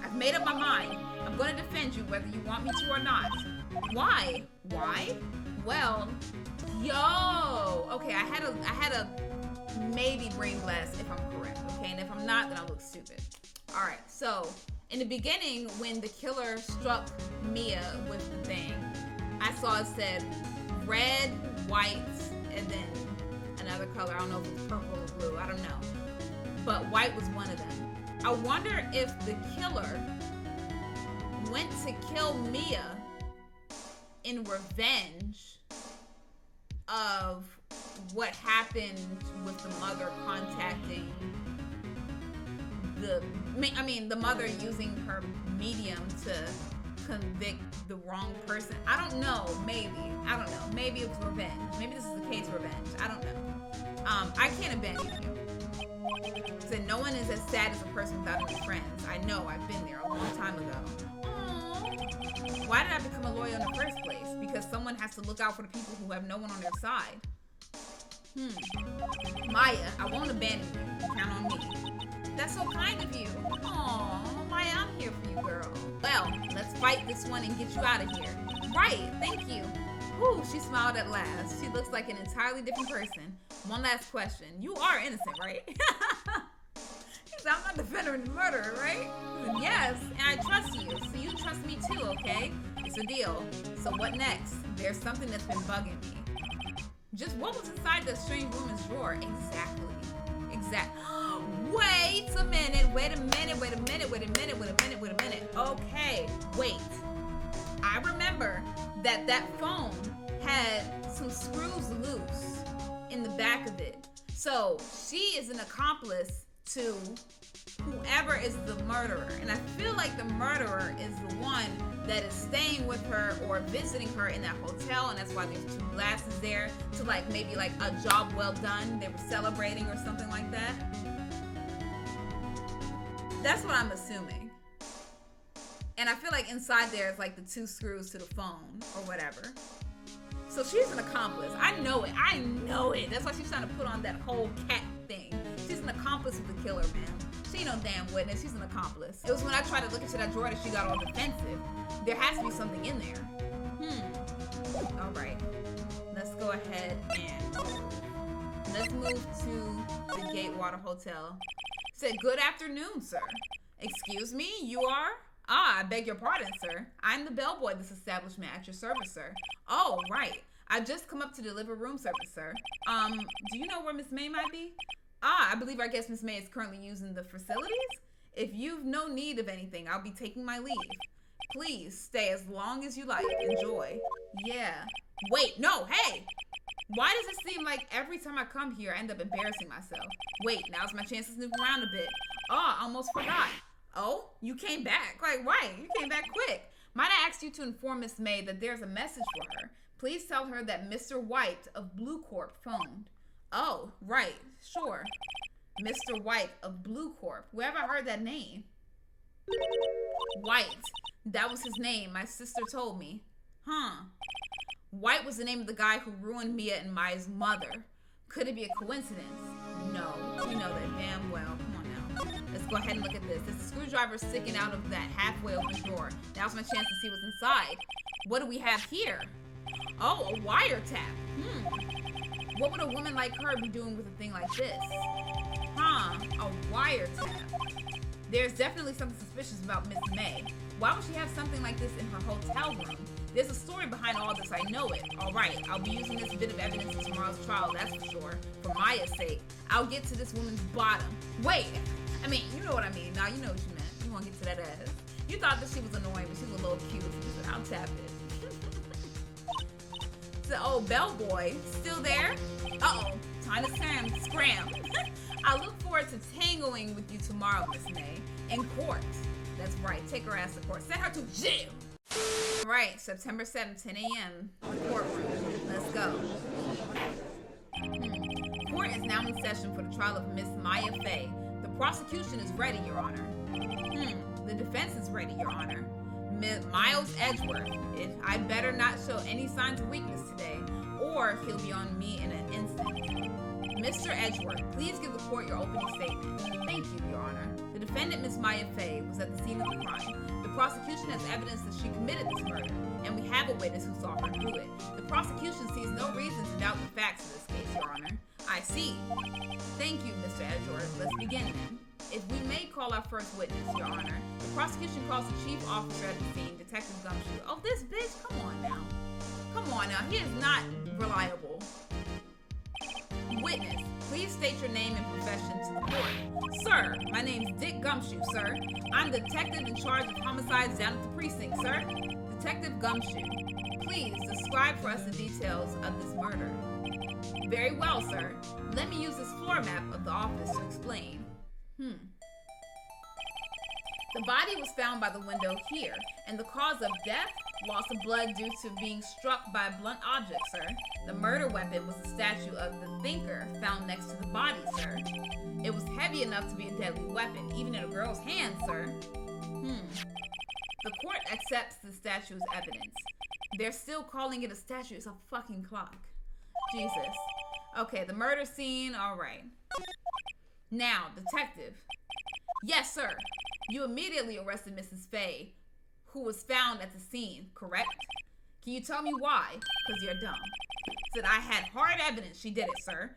I've made up my mind. I'm going to defend you whether you want me to or not. Why? Why? Well, yo. Okay, I had a maybe brain blast if I'm correct, okay? And if I'm not, then I'll look stupid. All right, so in the beginning, when the killer struck Mia with the thing, I saw it said red, white, and then another color. I don't know if it's purple or blue. I don't know. But white was one of them. I wonder if the killer went to kill Mia in revenge of what happened with the mother contacting the mother using her medium to convict the wrong person. I don't know. Maybe. I don't know. Maybe it was revenge. Maybe this is the case revenge. I don't know. I can't abandon you. Said no one is as sad as a person without any friends. I know. I've been there a long time ago. Aww. Why did I become a lawyer in the first place? Because someone has to look out for the people who have no one on their side. Maya, I won't abandon you. Count on me. That's so kind of you. Aw, Maya, I'm here for you, girl. Well, let's fight this one and get you out of here. Right, thank you. Whew, she smiled at last. She looks like an entirely different person. One last question. You are innocent, right? I'm not defending the murderer, right? Yes, and I trust you. So you trust me too, okay? It's a deal. So what next? There's something that's been bugging me. Just what was inside the strange woman's drawer? Exactly. Wait a minute. Okay, wait. I remember that phone had some screws loose in the back of it. So she is an accomplice to whoever is the murderer. And I feel like the murderer is the one that is staying with her or visiting her in that hotel, and that's why there's two glasses there to maybe a job well done. They were celebrating or something like that. That's what I'm assuming. And I feel like inside there is the two screws to the phone or whatever. So she's an accomplice. I know it. That's why she's trying to put on that whole cat thing. She's an accomplice with the killer, man. She ain't no damn witness. She's an accomplice. It was when I tried to look into that drawer that she got all defensive. There has to be something in there. All right. Let's go ahead and let's move to the Gatewater Hotel. Said, good afternoon, sir. Excuse me, you are? I beg your pardon, sir. I'm the bellboy of this establishment at your service, sir. Oh, right. I've just come up to deliver room service, sir. Do you know where Miss May might be? I believe our guest Miss May is currently using the facilities. If you've no need of anything, I'll be taking my leave. Please stay as long as you like. Enjoy. Yeah. Wait, no, hey! Why does it seem like every time I come here, I end up embarrassing myself? Wait, now's my chance to snoop around a bit. I almost forgot. Oh, you came back. Right, you came back quick. Might I ask you to inform Miss May that there's a message for her? Please tell her that Mr. White of Blue Corp phoned. Oh, right, sure. Mr. White of Blue Corp. Where have I heard that name? White. That was his name. My sister told me. White was the name of the guy who ruined Mia and Maya's mother. Could it be a coincidence? No. You know that damn well. Come on now. Let's go ahead and look at this. There's a screwdriver sticking out of that halfway open drawer. Now's my chance to see what's inside. What do we have here? Oh, a wiretap. What would a woman like her be doing with a thing like this? A wiretap. There's definitely something suspicious about Miss May. Why would she have something like this in her hotel room? There's a story behind all this, I know it. All right, I'll be using this bit of evidence in tomorrow's trial, that's for sure. For Maya's sake, I'll get to this woman's bottom. Wait, you know what I mean. Now, you know what you meant. You want to get to that ass. You thought that she was annoying, but she was a little cute. So I'll tap it. So, bellboy, still there? Uh-oh, time to scram. I look forward to tangling with you tomorrow, Miss May. In court. That's right, take her ass to court. Send her to jail. Right, September 7th, 10 a.m. Courtroom. Let's go. Court is now in session for the trial of Miss Maya Fey. The prosecution is ready, Your Honor. The defense is ready, Your Honor. Miles Edgeworth, I'd better not show any signs of weakness today, or he'll be on me in an instant. Mr. Edgeworth, please give the court your opening statement. Thank you, Your Honor. The defendant, Miss Maya Fey, was at the scene of the crime. The prosecution has evidence that she committed this murder, and we have a witness who saw her do it. The prosecution sees no reason to doubt the facts of this case, Your Honor. I see. Thank you, Mr. Edgeworth. Let's begin then. If we may call our first witness, Your Honor. The prosecution calls the chief officer at the scene, Detective Gumshoe. Oh, this bitch? Come on now. Come on now. He is not reliable. Witness, please state your name and profession to the court. Sir, my name's Dick Gumshoe, sir. I'm the detective in charge of homicides down at the precinct, sir. Detective Gumshoe, please describe for us the details of this murder. Very well, sir. Let me use this floor map of the office to explain. The body was found by the window here, and the cause of death, loss of blood due to being struck by a blunt object, sir. The murder weapon was a statue of the thinker found next to the body, sir. It was heavy enough to be a deadly weapon, even in a girl's hand, sir. The court accepts the statue as evidence. They're still calling it a statue. It's a fucking clock. Jesus. Okay, the murder scene. All right. Now, detective. Yes, sir. You immediately arrested Mrs. Fey, who was found at the scene, correct? Can you tell me why? Because you're dumb. Said I had hard evidence she did it, sir.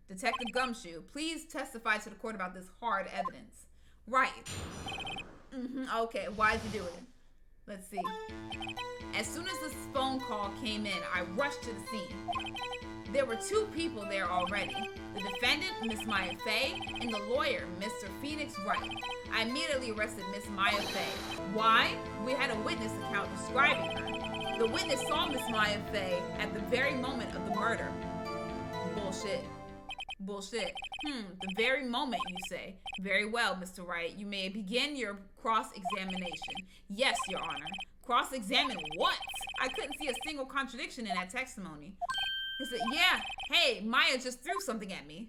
Detective Gumshoe, please testify to the court about this hard evidence. Right. Okay, why'd you do it? Let's see. As soon as this phone call came in, I rushed to the scene. There were two people there already. The defendant, Miss Maya Fey, and the lawyer, Mr. Phoenix Wright. I immediately arrested Miss Maya Fey. Why? We had a witness account describing her. The witness saw Miss Maya Fey at the very moment of the murder. Bullshit. Bullshit. The very moment, you say. Very well, Mr. Wright. You may begin your cross-examination. Yes, Your Honor. Cross-examine what? I couldn't see a single contradiction in that testimony. He said, yeah, hey, Maya just threw something at me.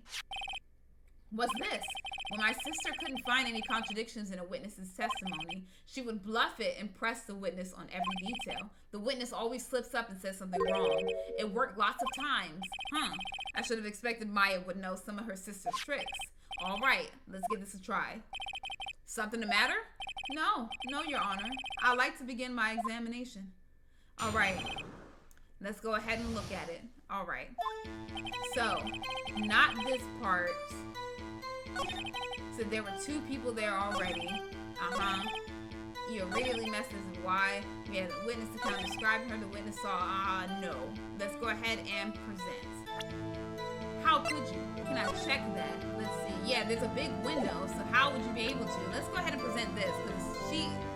What's this? When my sister couldn't find any contradictions in a witness's testimony, she would bluff it and press the witness on every detail. The witness always slips up and says something wrong. It worked lots of times. I should have expected Maya would know some of her sister's tricks. All right, let's give this a try. Something the matter? No, Your Honor. I'd like to begin my examination. All right, let's go ahead and look at it. All right. So, not this part. So there were two people there already. You immediately messed this. Why? We had a witness account describing her. The witness saw. No. Let's go ahead and present. How could you? Can I check that? Let's see. Yeah, there's a big window. So how would you be able to? Let's go ahead and present this. Because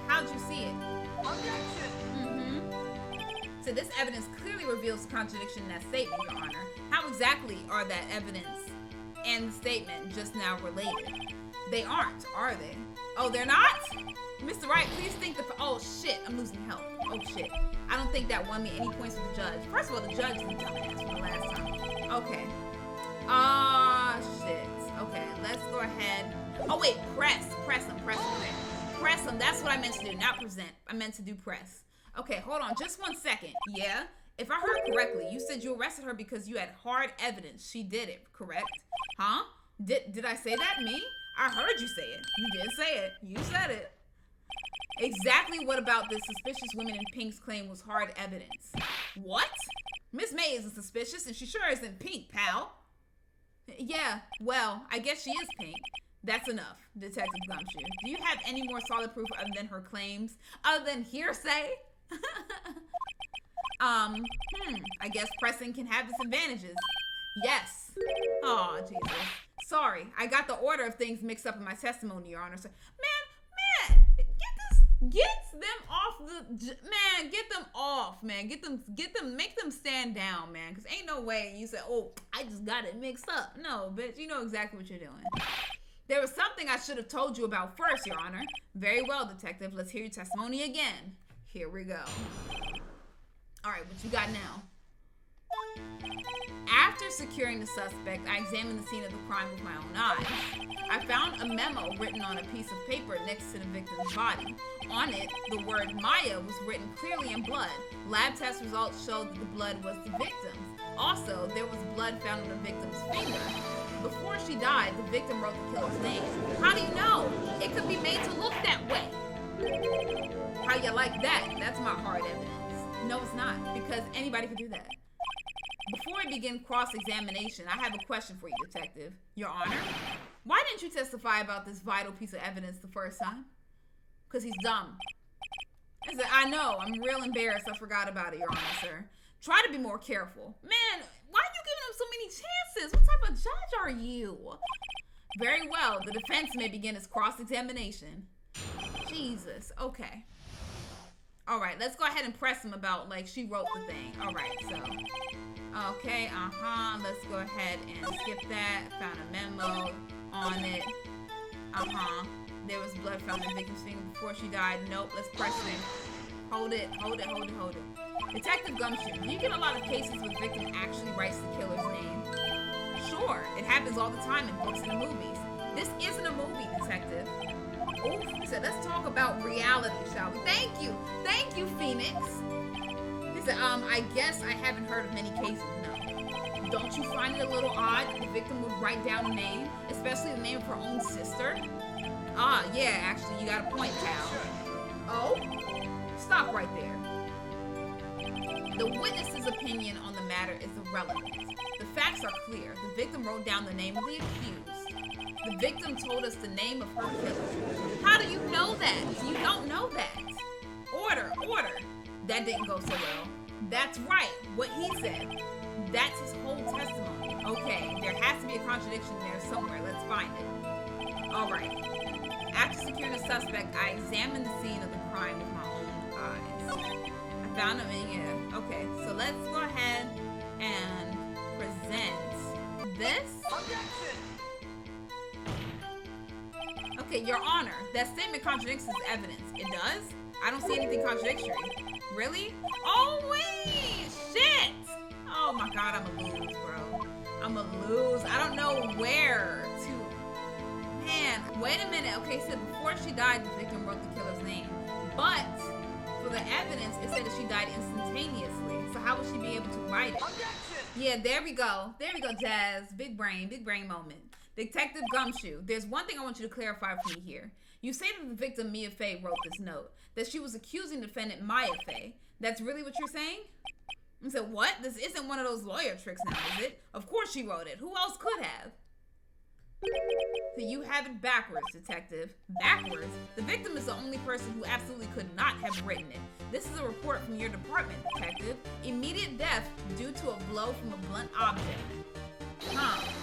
how'd you see it? Objection. So this evidence clearly reveals contradiction in that statement, Your Honor. How exactly are that evidence and the statement just now related? They aren't, are they? Oh, they're not? Mr. Wright, please think oh shit, I'm losing health. Oh shit. I don't think that won me any points with the judge. First of all, the judge is a dumbass from the last time. Okay. Shit. Okay, let's go ahead. Oh wait, press them. That's what I meant to do, not present. I meant to do press. Okay, hold on, just 1 second. Yeah? If I heard correctly, you said you arrested her because you had hard evidence she did it, correct? Huh? Did I say that? Me? I heard you say it. You did say it. You said it. Exactly what about this suspicious woman in pink's claim was hard evidence? What? Miss May isn't suspicious and she sure isn't pink, pal. Yeah, well, I guess she is pink. That's enough, Detective Gumshoe. Do you have any more solid proof other than her claims? Other than hearsay? I guess pressing can have its advantages. Yes. Oh, Jesus. Sorry, I got the order of things mixed up in my testimony, Your Honor. So, man, get them off, man. Get them, make them stand down, man. Because ain't no way you say, oh, I just got it mixed up. No, bitch, you know exactly what you're doing. There was something I should have told you about first, Your Honor. Very well, Detective. Let's hear your testimony again. Here we go. All right, what you got now? After securing the suspect, I examined the scene of the crime with my own eyes. I found a memo written on a piece of paper next to the victim's body. On it, the word Maya was written clearly in blood. Lab test results showed that the blood was the victim's. Also, there was blood found on the victim's finger. Before she died, the victim wrote the killer's name. How do you know? It could be made to look that way. How you like that? That's my hard evidence. No, it's not, because anybody could do that. Before I begin cross-examination, I have a question for you, Detective. Your Honor, why didn't you testify about this vital piece of evidence the first time? Because he's dumb. I said, I know, I'm real embarrassed. I forgot about it, Your Honor, sir. Try to be more careful. Man, why are you giving him so many chances? What type of judge are you? Very well, the defense may begin its cross-examination. Jesus, okay. All right, let's go ahead and press him about, like, she wrote the thing. All right, so, okay, let's go ahead and skip that. Found a memo on it. There was blood found in the victim's finger before she died. Nope, let's press it. Hold it. Detective Gumshoe, do you get a lot of cases where the victim actually writes the killer's name? Sure, it happens all the time in books and movies. This isn't a movie, Detective. Oof, he said, let's talk about reality, shall we? Thank you, Phoenix. He said, I guess I haven't heard of many cases, no. Don't you find it a little odd that the victim would write down a name, especially the name of her own sister? Ah, yeah, actually, you got a point, pal. Oh? Stop right there. The witness's opinion on the matter is irrelevant. The facts are clear. The victim wrote down the name of the accused. The victim told us the name of her killer. How do you know that? You don't know that. Order. That didn't go so well. That's right, what he said. That's his whole testimony. Okay, there has to be a contradiction there somewhere. Let's find it. All right. After securing the suspect, I examined the scene of the crime with my own eyes. I found him in here. Okay, so let's go ahead and present this. Objection! Okay, Your Honor, that statement contradicts his evidence. It does? I don't see anything contradictory. Really? Oh, wait! Shit! Oh my god, I'm a lose, bro. I'm a lose. I don't know where to... Man, wait a minute. Okay, so before she died, the victim wrote the killer's name. But for the evidence, it said that she died instantaneously. So how would she be able to write it? Objection! Yeah, there we go. There we go, Jazz. Big brain moment. Detective Gumshoe, there's one thing I want you to clarify for me here. You say that the victim, Mia Fey, wrote this note. That she was accusing defendant Maya Fey. That's really what you're saying? I said, what? This isn't one of those lawyer tricks now, is it? Of course she wrote it. Who else could have? So you have it backwards, Detective. Backwards? The victim is the only person who absolutely could not have written it. This is a report from your department, Detective. Immediate death due to a blow from a blunt object.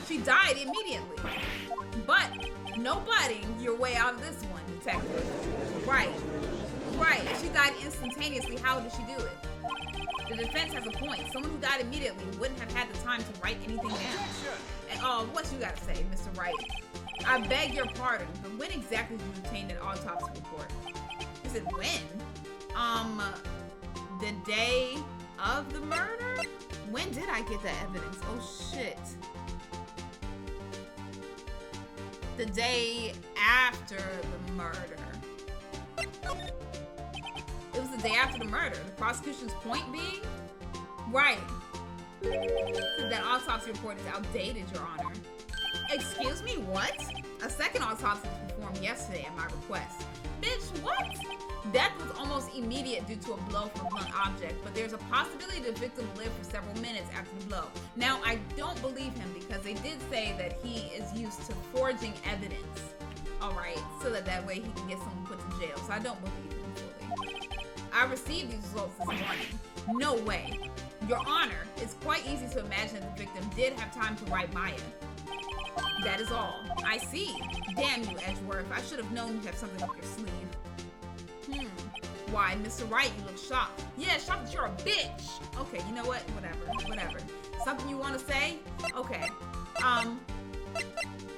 She died immediately. But no blooding your way out of this one, Detective. Right. If she died instantaneously, how did she do it? The defense has a point. Someone who died immediately wouldn't have had the time to write anything down. And what you gotta say, Mr. Wright? I beg your pardon, but when exactly did you obtain that autopsy report? Is it when? The day of the murder? When did I get that evidence? Oh shit. The day after the murder. It was the day after the murder. The prosecution's point being? Right. That autopsy report is outdated, Your Honor. Excuse me, what? A second autopsy was performed yesterday at my request. Bitch, what? Death was almost immediate due to a blow from a blunt object, but there's a possibility the victim lived for several minutes after the blow. Now, I don't believe him because they did say that he is used to forging evidence. Alright, so that way he can get someone put to jail. So I don't believe him fully. I received these results this morning. No way. Your Honor, it's quite easy to imagine that the victim did have time to write Maya. That is all. I see. Damn you, Edgeworth. I should have known you had something up your sleeve. Why, Mr. Wright, you look shocked. Yeah, shocked that you're a bitch. Okay, you know what? Whatever. Something you want to say? Okay.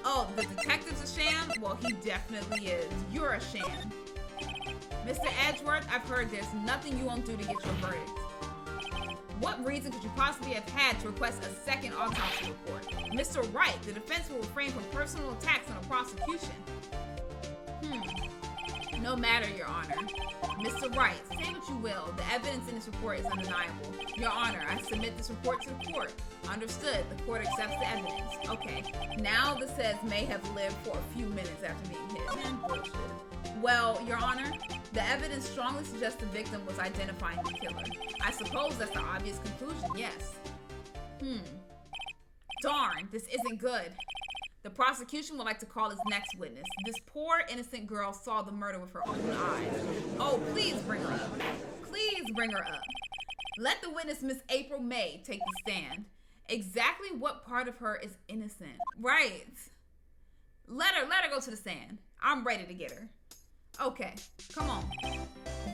Oh, the detective's a sham? Well, he definitely is. You're a sham. Mr. Edgeworth, I've heard there's nothing you won't do to get your verdict. What reason could you possibly have had to request a second autopsy report? Mr. Wright, the defense will refrain from personal attacks on a prosecution. No No matter, Your Honor. Mr. Wright, say what you will. The evidence in this report is undeniable. Your Honor, I submit this report to the court. Understood. The court accepts the evidence. Okay. Now this says may have lived for a few minutes after being hit. Man, bullshit. Well, Your Honor, the evidence strongly suggests the victim was identifying the killer. I suppose that's the obvious conclusion, yes. Darn, this isn't good. The prosecution would like to call its next witness. This poor, innocent girl saw the murder with her own eyes. Oh, please bring her up. Please bring her up. Let the witness, Miss April May, take the stand. Exactly what part of her is innocent? Right. Let her go to the stand. I'm ready to get her. Okay, come on.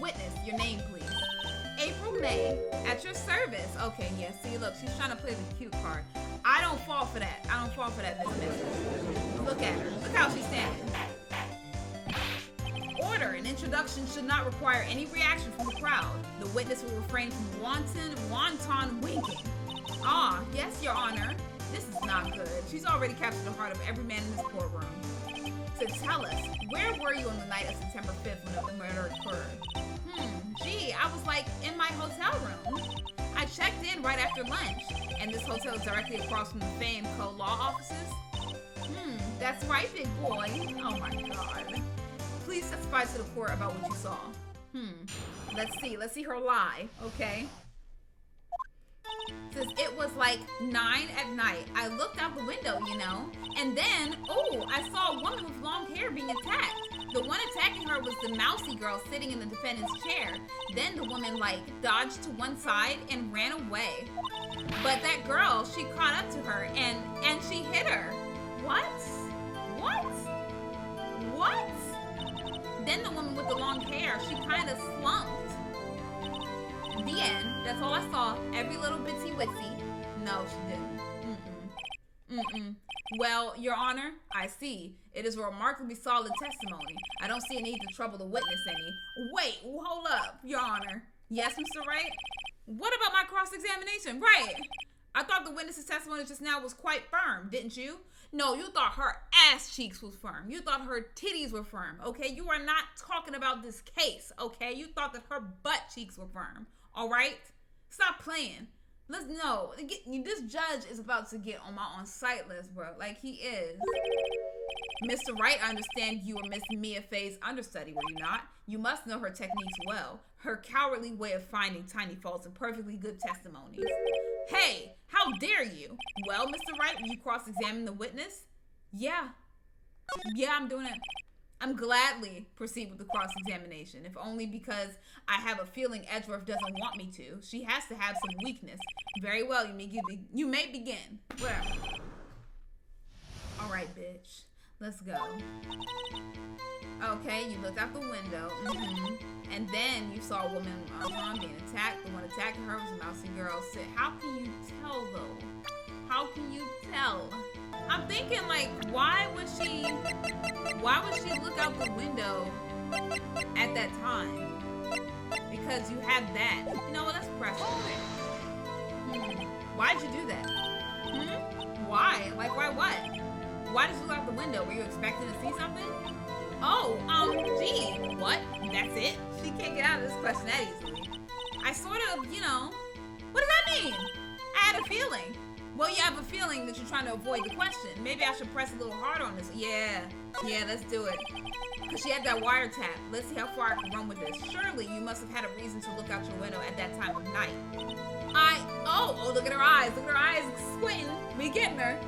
Witness, your name, please. April May, at your service. Okay, yeah, see, look, she's trying to play the cute card. I don't fall for that. I don't fall for that, Miss Mitchell. Look at her. Look how she's standing. Order. An introduction should not require any reaction from the crowd. The witness will refrain from wanton winking. Ah, yes, Your Honor. This is not good. She's already captured the heart of every man in this courtroom. So tell us, where were you on the night of September 5th when the murder occurred? Gee, I was like in my hotel room. I checked in right after lunch, and this hotel is directly across from the famed co-law offices. That's right, big boy. Oh my God. Please testify to the court about what you saw. Let's see her lie, okay? Says it was like 9 at night. I looked out the window, you know, and then, I saw a woman with long hair being attacked. The one attacking her was the mousy girl sitting in the defendant's chair. Then the woman, dodged to one side and ran away. But that girl, she caught up to her and she hit her. What? Then the woman with the long hair, she kind of slumped. The end. That's all I saw. Every little bitsy witsy. No, she didn't. Well, Your Honor, I see. It is a remarkably solid testimony. I don't see a need to trouble the witness any. Wait, hold up, Your Honor. Yes, Mr. Wright? What about my cross-examination? Right. I thought the witness's testimony just now was quite firm, didn't you? No, you thought her ass cheeks was firm. You thought her titties were firm, okay? You are not talking about this case, okay? You thought that her butt cheeks were firm, all right? Stop playing. This judge is about to get on my on-site list, bro. Like, he is. Mr. Wright, I understand you were Miss Mia Fey's understudy, were you not? You must know her techniques well. Her cowardly way of finding tiny faults and perfectly good testimonies. Hey, how dare you? Well, Mr. Wright, will you cross-examine the witness? Yeah, I'm doing it. I'm gladly proceed with the cross-examination, if only because I have a feeling Edgeworth doesn't want me to. She has to have some weakness. Very well, you may begin. Whatever. All right, bitch. Let's go. Okay, you looked out the window. And then you saw a woman being attacked. The one attacking her was a mousy girl. How can you tell, though? How can you tell? I'm thinking, why would she look out the window at that time? Because you have that. You know what? Let's press it. Why'd you do that? Why? Why what? Why did you look out the window? Were you expecting to see something? Oh, gee, what? That's it? She can't get out of this question that easily. I sort of, what does that mean? I had a feeling. Well, you have a feeling that you're trying to avoid the question. Maybe I should press a little harder on this. Yeah, let's do it. Because she had that wiretap. Let's see how far I can run with this. Surely you must have had a reason to look out your window at that time of night. Oh, look at her eyes. Look at her eyes squinting. We getting her.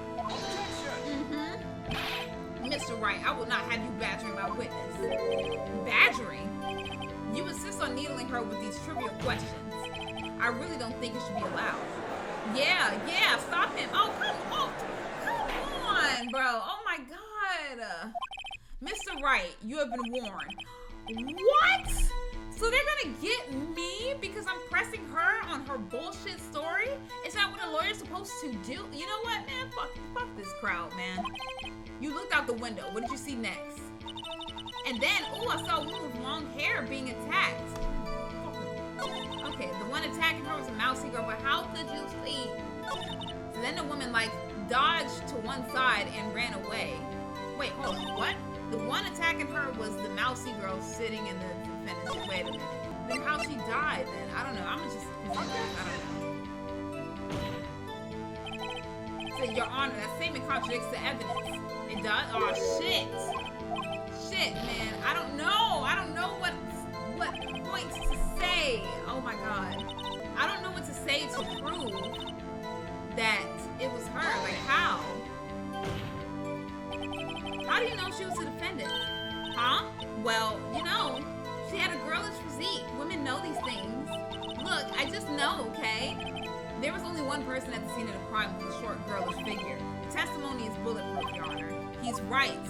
Mr. Wright, I will not have you badgering my witness. Badgering? You insist on needling her with these trivial questions. I really don't think it should be allowed. Yeah, stop him. Oh, come on, bro. Oh my God. Mr. Wright, you have been warned. What? So they're gonna get me because I'm pressing her on her bullshit story? Is that what a lawyer's supposed to do? You know what, man? Fuck this crowd, man. You looked out the window. What did you see next? And then, I saw a woman with long hair being attacked. Okay, the one attacking her was a mousy girl, but how could you see? So then the woman, dodged to one side and ran away. Wait, hold on, what? The one attacking her her was the mousy girl sitting in the defendant's chair. Wait a minute. Then how she died then? I don't know. I'm just present this. I don't know. So, Your Honor, that statement contradicts the evidence. It does? Oh, shit. Shit, man. I don't know. I don't know what points to say. Oh, my God. I don't know what to say to prove that it was her. Like, how? How do you know she was the defendant? Huh? Well, you know, she had a girlish physique. Women know these things. Look, I just know, okay? There was only one person at the scene of the crime with a short, girlish figure. The testimony is bulletproof, Your Honor. He's right.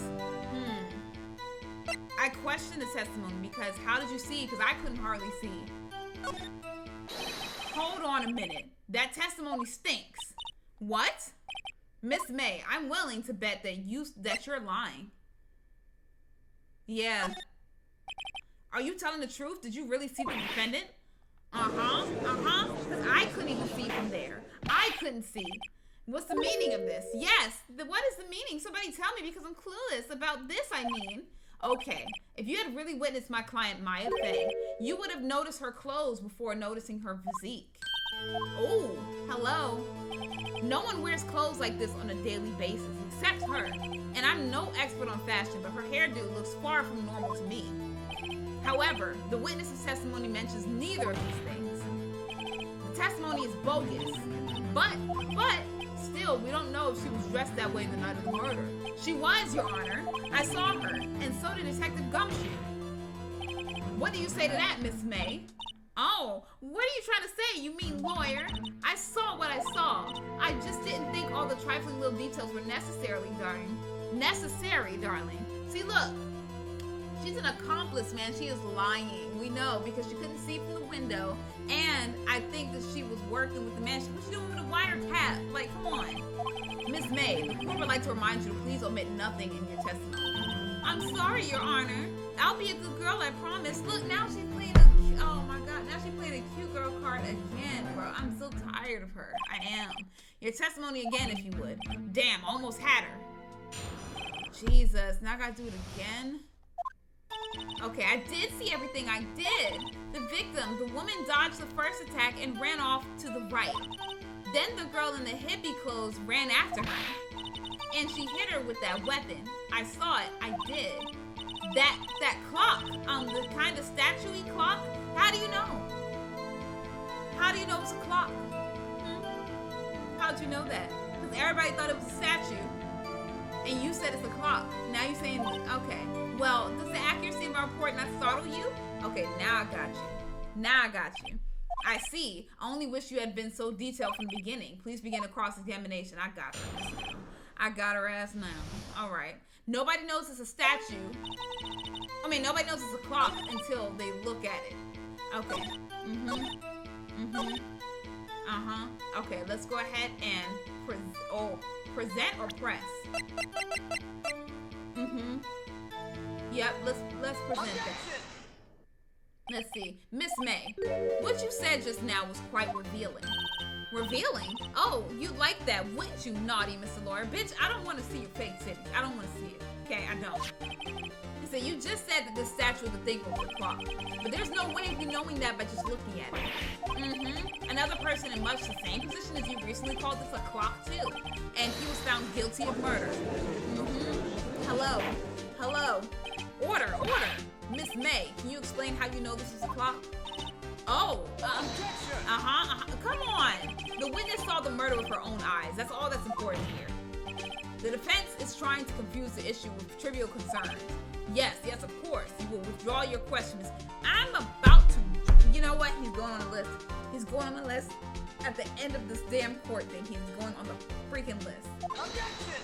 I question the testimony because how did you see? Because I couldn't hardly see. Hold on a minute. That testimony stinks. What? Miss May, I'm willing to bet that you're lying. Yeah. Are you telling the truth? Did you really see the defendant? Because I couldn't even see from there. I couldn't see. What's the meaning of this? Yes. What is the meaning? Somebody tell me because I'm clueless about this, I mean. Okay. If you had really witnessed my client, Maya Fey, you would have noticed her clothes before noticing her physique. Oh, hello. No one wears clothes like this on a daily basis except her. And I'm no expert on fashion, but her hairdo looks far from normal to me. However, the witness's testimony mentions neither of these things. The testimony is bogus. But, still, we don't know if she was dressed that way the night of the murder. She was, Your Honor. I saw her, and so did Detective Gumshoe. What do you say to that, Miss May? Oh, what are you trying to say? You mean lawyer? I saw what I saw. I just didn't think all the trifling little details were necessary, darling. See, look. She's an accomplice, man. She is lying. We know because she couldn't see from the window. And I think that she was working with the man. What's she doing with a wiretap? Like, come on. Miss May, the court would like to remind you to please omit nothing in your testimony. I'm sorry, Your Honor. I'll be a good girl, I promise. Look, now she's playing oh my God. Now she played a cute girl card again, bro. I'm so tired of her. I am. Your testimony again, if you would. Damn, almost had her. Jesus, now I gotta do it again? Okay, I did see everything. I did. The victim, the woman dodged the first attack and ran off to the right. Then the girl in the hippie clothes ran after her. And she hit her with that weapon. I saw it. I did. That clock, the kind of statue-y clock, how do you know? How do you know it's a clock? How'd you know that? Because everybody thought it was a statue. And you said it's a clock. Now you're saying, okay. Well, does the accuracy of my report not startle you? Okay, now I got you. I see. I only wish you had been so detailed from the beginning. Please begin a cross-examination. I got her ass now. All right. Nobody knows it's a statue. Nobody knows it's a clock until they look at it. Okay. Okay, let's go ahead and present or press. Yep, let's present that. Let's see. Miss May, what you said just now was quite revealing. Revealing? Oh, you'd like that, wouldn't you, naughty Mr. Lawyer? Bitch, I don't want to see your fake titties. I don't want to see it. Okay, I don't. So you just said that this statue of the thing was a clock. But there's no way of you knowing that by just looking at it. Another person in much the same position as you recently called this a clock too. And he was found guilty of murder. Hello. Order. Miss May, can you explain how you know this is a clock? Oh, come on. The witness saw the murder with her own eyes. That's all that's important here. The defense is trying to confuse the issue with trivial concerns. Yes, of course. You will withdraw your questions. I'm about to, you know what? He's going on the list. At the end of this damn court thing, he's going on the freaking list. Objection!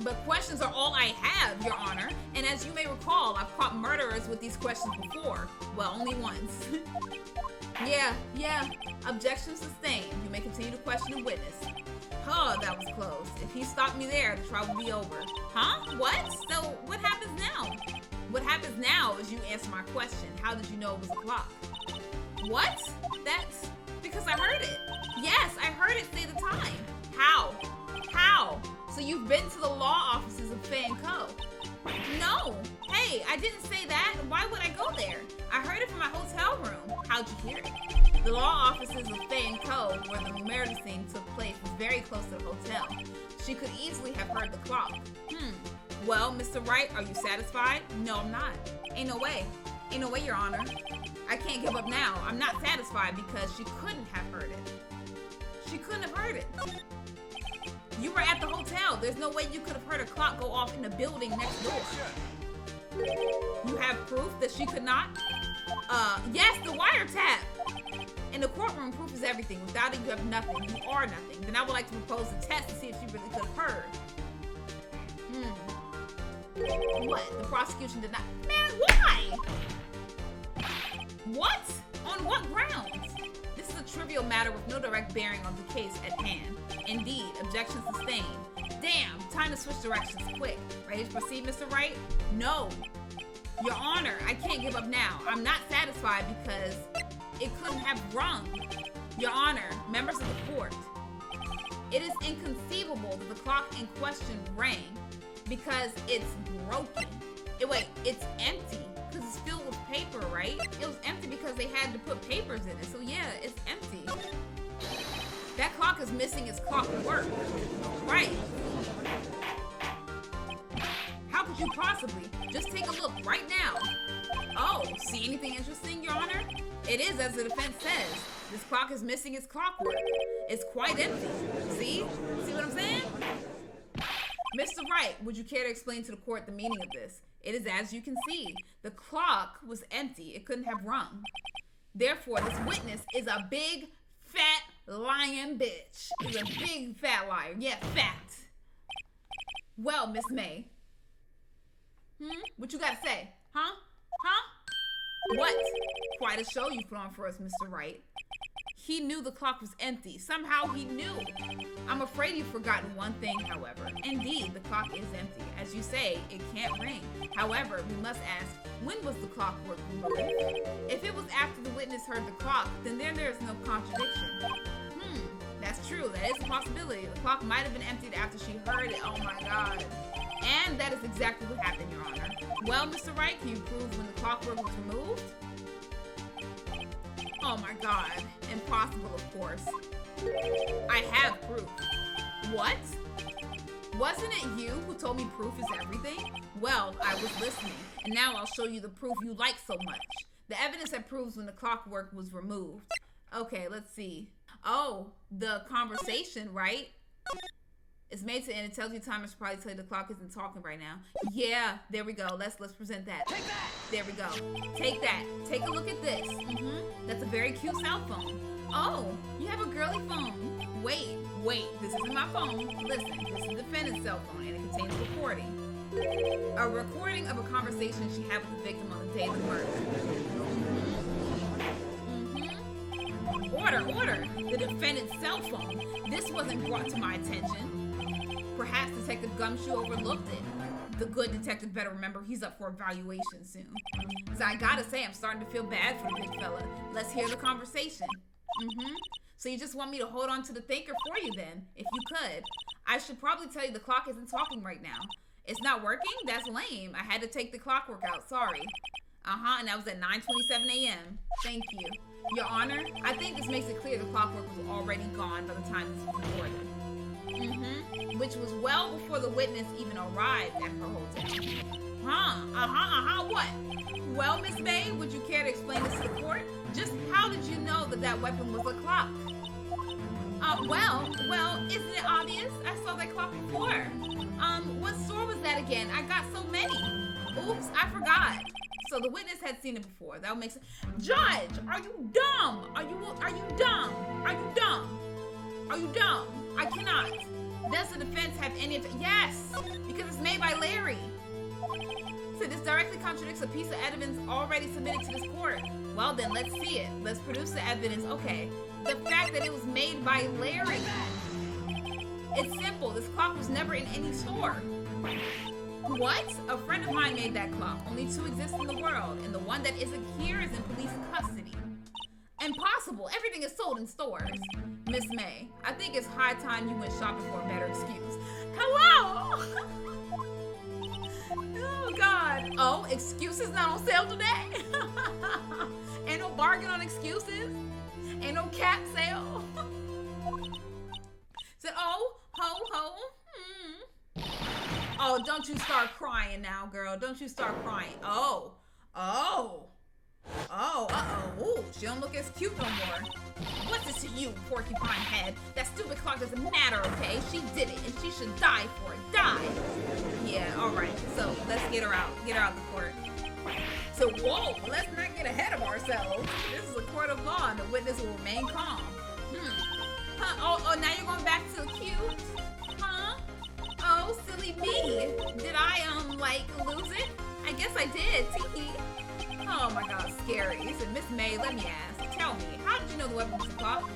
But questions are all I have, Your Honor. And as you may recall, I've caught murderers with these questions before. Well, only once. Yeah. Objection sustained. You may continue to question the witness. Oh, that was close. If he stopped me there, the trial would be over. Huh? What? So, what happens now? What happens now is you answer my question. How did you know it was a clock? What? That's because I heard it. Yes, I heard it say the time. How? So you've been to the law offices of Fay & Co. No. Hey, I didn't say that. Why would I go there? I heard it from my hotel room. How'd you hear it? The law offices of Fay and Co., where the murder scene took place, was very close to the hotel. She could easily have heard the clock. Well, Mr. Wright, are you satisfied? No, I'm not. Ain't no way. Ain't no way, Your Honor. I can't give up now. I'm not satisfied because she couldn't have heard it. She couldn't have heard it. You were at the hotel. There's no way you could have heard a clock go off in the building next door. You have proof that she could not? Yes, the wiretap. In the courtroom, proof is everything. Without it, you have nothing. You are nothing. Then I would like to propose a test to see if she really could have heard. What? The prosecution did not. Man, why? What? On what grounds? This is a trivial matter with no direct bearing on the case at hand. Indeed, objection sustained. Damn, time to switch directions quick. Ready to proceed, Mr. Wright? No. Your Honor, I can't give up now. I'm not satisfied because it couldn't have rung. Your Honor, members of the court, it is inconceivable that the clock in question rang because it's broken. It's empty because it's filled with paper, right? It was empty because they had to put papers in it. So yeah, it's empty. That clock is missing its clockwork. Right. How could you possibly? Just take a look right now. Oh, see anything interesting, Your Honor? It is as the defense says. This clock is missing its clockwork. It's quite empty. See? See what I'm saying? Mr. Wright, would you care to explain to the court the meaning of this? It is as you can see. The clock was empty. It couldn't have rung. Therefore, this witness is a big, fat, lying bitch. He's a big, fat liar. Yeah, fat. Well, Miss May. What you got to say? Huh? What? Quite a show you put on for us, Mr. Wright. He knew the clock was empty. Somehow he knew. I'm afraid you've forgotten one thing, however. Indeed, the clock is empty. As you say, it can't ring. However, we must ask, when was the clockwork removed? If it was after the witness heard the clock, then there's no contradiction. That's true. That is a possibility. The clock might have been emptied after she heard it. Oh my God. And that is exactly what happened, Your Honor. Well, Mr. Wright, can you prove when the clockwork was removed? Oh my God. Impossible, of course. I have proof. What? Wasn't it you who told me proof is everything? Well, I was listening, and now I'll show you the proof you like so much. The evidence that proves when the clockwork was removed. Okay, let's see. Oh, the conversation, right? It's made to end. It tells you time. I should probably tell you the clock isn't talking right now. Yeah, there we go. Let's present that. Take that. There we go. Take that. Take a look at this. That's a very cute cell phone. Oh, you have a girly phone. Wait. This isn't my phone. Listen, this is the defendant's cell phone, and it contains a recording. A recording of a conversation she had with the victim on the day of the murder. Order. The defendant's cell phone. This wasn't brought to my attention. Perhaps Detective Gumshoe overlooked it. The good detective better remember he's up for evaluation soon. So I gotta say, I'm starting to feel bad for the big fella. Let's hear the conversation. So you just want me to hold on to the thinker for you then? If you could. I should probably tell you the clock isn't talking right now. It's not working? That's lame. I had to take the clockwork out. Sorry. And that was at 9:27 a.m. Thank you. Your Honor, I think this makes it clear the clockwork was already gone by the time this was recorded. Which was well before the witness even arrived at her hotel. What? Well, Miss May, would you care to explain this to the court? Just how did you know that weapon was a clock? Well, isn't it obvious? I saw that clock before. What store was that again? I got so many. Oops, I forgot. So the witness had seen it before. That would make sense. Judge, are you dumb? Are you dumb? Are you dumb? Are you dumb? I cannot. Does the defense have any of it? Yes, because it's made by Larry. So this directly contradicts a piece of evidence already submitted to this court. Well then, let's see it. Let's produce the evidence. Okay, the fact that it was made by Larry. It's simple. This clock was never in any store. What? A friend of mine made that clock. Only two exist in the world, and the one that isn't here is in police custody. Impossible. Everything is sold in stores. Miss May, I think it's high time you went shopping for a better excuse. Hello? Oh, God. Oh, excuses not on sale today? Ain't no bargain on excuses? Ain't no cat sale? Said, oh, ho, ho. Oh, don't you start crying now, girl. Don't you start crying. Oh. Ooh, she don't look as cute no more. What's this to you, porcupine head? That stupid clock doesn't matter, okay? She did it, and she should die for it. Die. Yeah, all right. So let's get her out. Get her out the court. So, whoa, let's not get ahead of ourselves. This is a court of law, and the witness will remain calm. Huh? Oh, now you're going back to the cute? Huh? Oh, silly me. Did I, lose it? I guess I did. Tee. Oh my God, scary. He said, Miss May, let me ask. Tell me, how did you know the weapon was a clock?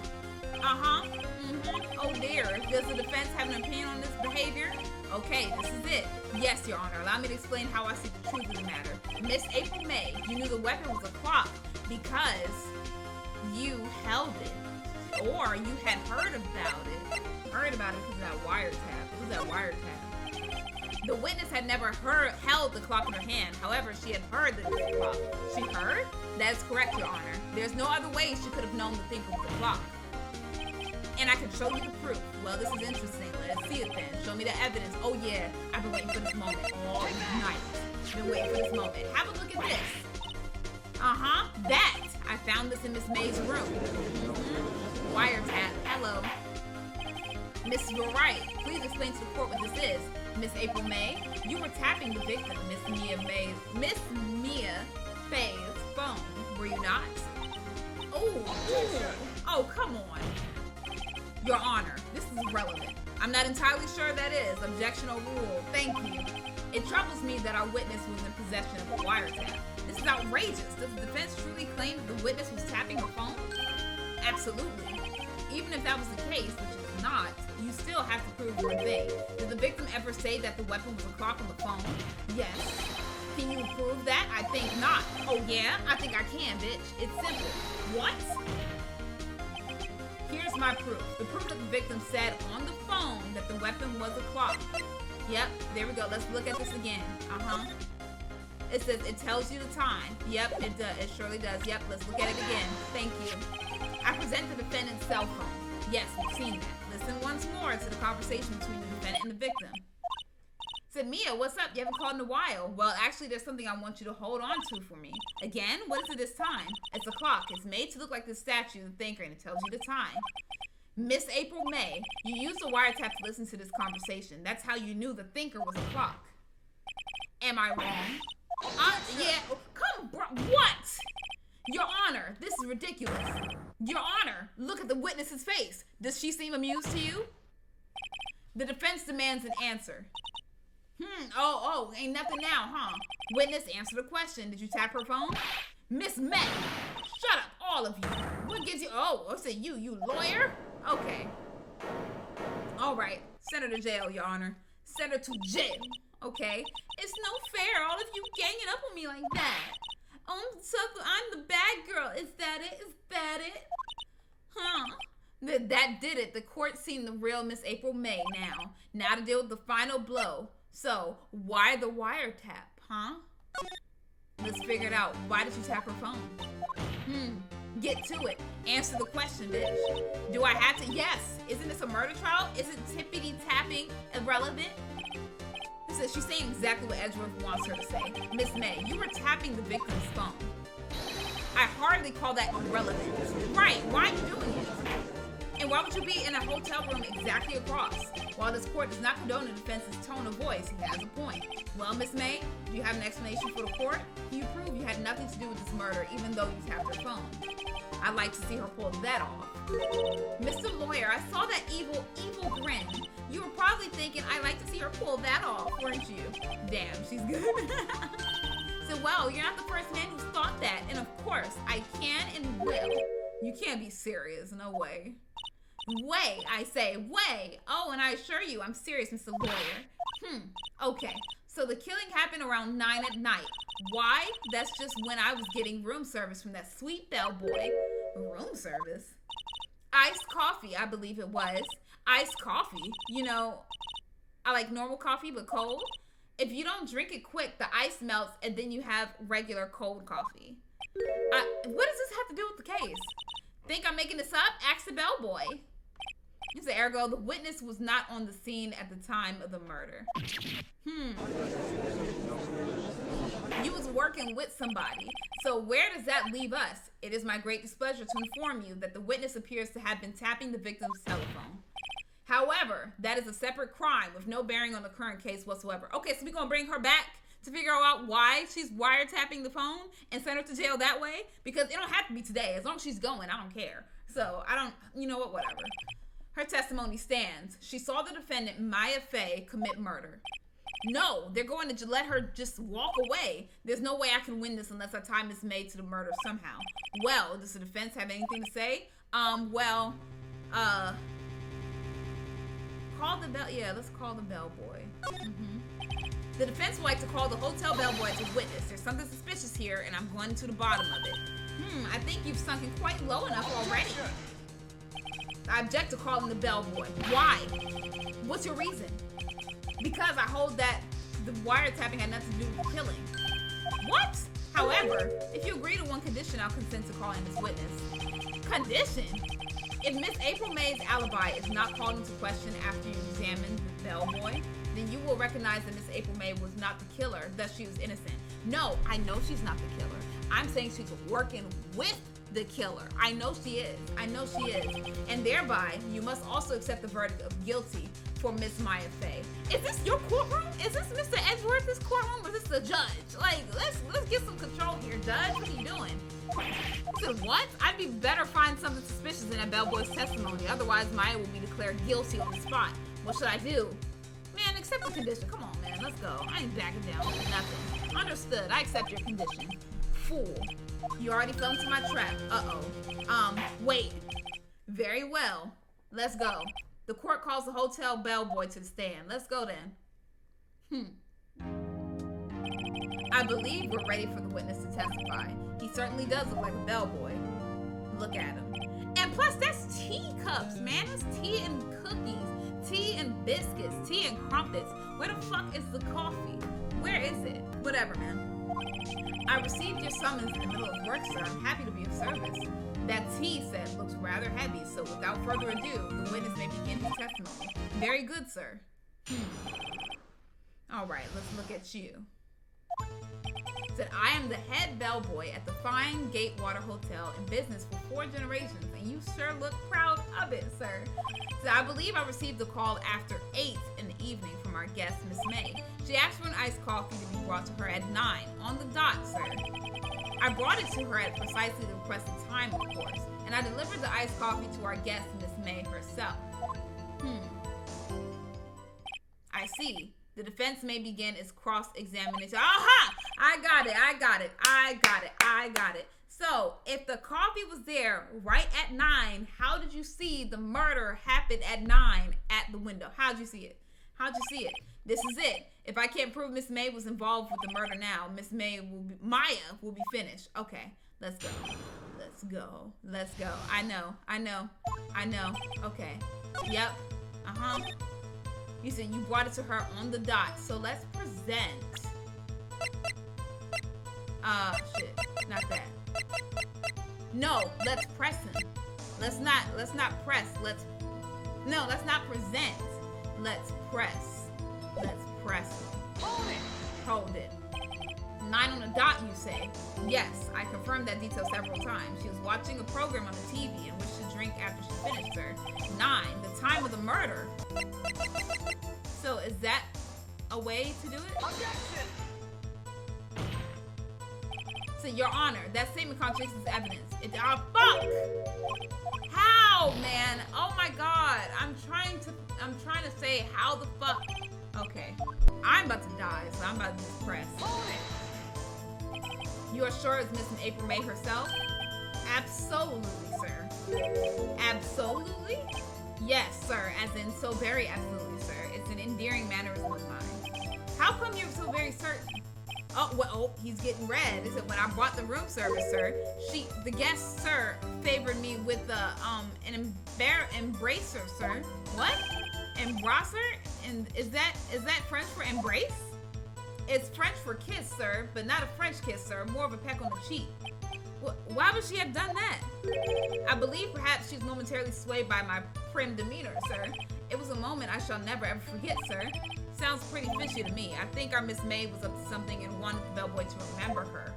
Oh dear. Does the defense have an opinion on this behavior? Okay, this is it. Yes, Your Honor. Allow me to explain how I see the truth of the matter. Miss April May, you knew the weapon was a clock because you held it. Or you had heard about it. Heard about it because of that wiretap. It was that wiretap. The witness had never held the clock in her hand. However, she had heard that it was a clock. She heard? That is correct, Your Honor. There's no other way she could have known the thing was a clock. And I can show you the proof. Well, this is interesting. Let's see it then. Show me the evidence. Oh yeah, I've been waiting for this moment all night. Been waiting for this moment. Have a look at this. That. I found this in Miss May's room. Wiretap. Hello. Miss, you're right. Please explain to the court what this is. Miss April May, you were tapping the victim, Miss Mia Faye's phone, were you not? Oh, come on. Your Honor, this is irrelevant. I'm not entirely sure that is. Objection overruled. Thank you. It troubles me that our witness was in possession of a wiretap. This is outrageous. Does the defense truly claim that the witness was tapping her phone? Absolutely. Even if that was the case, which it's not, you still have to prove one thing. Did the victim ever say that the weapon was a clock on the phone? Yes. Can you prove that? I think not. Oh yeah? I think I can, bitch. It's simple. What? Here's my proof. The proof that the victim said on the phone that the weapon was a clock. Yep, there we go. Let's look at this again. It says it tells you the time. Yep, it does. It surely does. Yep, let's look at it again. Thank you. I present the defendant's cell phone. Yes, we've seen that. Listen once more to the conversation between the defendant and the victim. Said, Mia, what's up? You haven't called in a while. Well, actually, there's something I want you to hold on to for me. Again? What is it this time? It's a clock. It's made to look like the statue of the thinker, and it tells you the time. Miss April May, you used the wiretap to listen to this conversation. That's how you knew the thinker was a clock. Am I wrong? Yeah. Come, bro. What? Your Honor, this is ridiculous. Your Honor, look at the witness's face. Does she seem amused to you? The defense demands an answer. Ain't nothing now, huh? Witness, answer the question. Did you tap her phone? Miss May, shut up, all of you. What gives you, you lawyer? Okay. All right, send her to jail, Your Honor. Send her to jail, okay? It's no fair, all of you ganging up on me like that. I'm the bad girl. Is that it? Is that it? Huh? That did it. The court's seen the real Miss April May now. Now to deal with the final blow. So, why the wiretap, huh? Let's figure it out. Why did you tap her phone? Get to it. Answer the question, bitch. Do I have to? Yes. Isn't this a murder trial? Isn't tippity-tapping irrelevant? She's saying exactly what Edgeworth wants her to say. Miss May, you were tapping the victim's phone. I hardly call that irrelevant. Right, why are you doing it? And why would you be in a hotel room exactly across? While this court does not condone the defense's tone of voice, he has a point. Well, Miss May, do you have an explanation for the court? Can you prove you had nothing to do with this murder, even though you tapped her phone? I'd like to see her pull that off. Mr. Lawyer, I saw that evil grin. You were probably thinking, I'd like to see her pull that off, weren't you? Damn, she's good. So, well, you're not the first man who's thought that. And of course, I can and will. You can't be serious, no way. Way, I say, way. Oh, and I assure you, I'm serious, Mr. Lawyer. Okay. So the killing happened around 9 at night. Why? That's just when I was getting room service from that sweet bellboy. Room service? Iced coffee, I believe it was. Iced coffee? You know, I like normal coffee, but cold. If you don't drink it quick, the ice melts and then you have regular cold coffee. What does this have to do with the case? Think I'm making this up? Ask the bellboy. You say, ergo, the witness was not on the scene at the time of the murder. You was working with somebody. So where does that leave us? It is my great displeasure to inform you that the witness appears to have been tapping the victim's telephone. However, that is a separate crime with no bearing on the current case whatsoever. Okay, so we're going to bring her back to figure out why she's wiretapping the phone and send her to jail that way? Because it don't have to be today. As long as she's going, I don't care. So, you know what, whatever. Her testimony stands. She saw the defendant, Maya Fey, commit murder. No, they're going to let her just walk away. There's no way I can win this unless I tie Miss May to the murder somehow. Well, does the defense have anything to say? Call the bell. Yeah, let's call the bellboy. The defense would like to call the hotel bellboy as a witness. There's something suspicious here, and I'm going to the bottom of it. I think you've sunken quite low enough already. I object to calling the bellboy. Why? What's your reason? Because I hold that the wiretapping had nothing to do with the killing. What? However, if you agree to one condition, I'll consent to calling this witness. Condition? If Miss April May's alibi is not called into question after you examine the bellboy, then you will recognize that Miss April May was not the killer, thus she was innocent. No, I know she's not the killer. I'm saying she's working with the killer. I know she is. I know she is. And thereby, you must also accept the verdict of guilty for Miss Maya Fey. Is this your courtroom? Is this Mr. Edgeworth's courtroom, or is this the judge? Like, let's get some control here, Judge. What are you doing? I said, what? I'd be better find something suspicious in that bellboy's testimony. Otherwise, Maya will be declared guilty on the spot. What should I do? Man, accept the condition. Come on, man. Let's go. I ain't backing down for nothing. Understood. I accept your condition. Fool. You already fell into my trap. Wait. Very well. Let's go. The court calls the hotel bellboy to the stand. Let's go then. I believe we're ready for the witness to testify. He certainly does look like a bellboy. Look at him. And plus, that's teacups, man. That's tea and cookies, tea and biscuits, tea and crumpets. Where the fuck is the coffee? Where is it? Whatever, man. I received your summons in the middle of work, sir. I'm happy to be of service. That tea set looks rather heavy, so without further ado, the witness may begin his testimony. Very good, sir. All right, let's look at you. Said, I am the head bellboy at the fine Gatewater Hotel in business for 4 generations, and you sure look proud of it, sir. Said, I believe I received a call after 8 in the evening from our guest, Miss May. She asked for an iced coffee to be brought to her at 9, on the dot, sir. I brought it to her at precisely the requested time, of course, and I delivered the iced coffee to our guest, Miss May herself. I see. The defense may begin its cross-examination. Aha! I got it. So, if the coffee was there right at 9, how did you see the murder happen at 9 at the window? How'd you see it? This is it. If I can't prove Miss May was involved with the murder now, Maya will be finished. Okay, let's go. I know. Okay. Yep. You said you brought it to her on the dot. So let's present. Shit. Not that. No, let's press him. Let's not press. Let's not present. Let's press him. Hold it. 9 on the dot, you say? Yes, I confirmed that detail several times. She was watching a program on the TV and wished to drink after she finished, sir. 9, the time of the murder. So is that a way to do it? Objection! So, Your Honor, that statement contradicts this evidence. Fuck! How, man? Oh my God! I'm trying to say how the fuck. Okay, I'm about to die, so I'm about to just press. You are sure it's Miss April May herself? Absolutely, sir. Absolutely? Yes, sir. As in, so very absolutely, sir. It's an endearing mannerism of mine. How come you're so very certain? He's getting red. Is it when I brought the room service, sir? The guest, sir, favored me with an embracer, sir. What? Embracer? And is that French for embrace? It's French for kiss, sir, but not a French kiss, sir. More of a peck on the cheek. Why would she have done that? I believe perhaps she's momentarily swayed by my prim demeanor, sir. It was a moment I shall never ever forget, sir. Sounds pretty fishy to me. I think our Miss May was up to something and wanted the bellboy to remember her.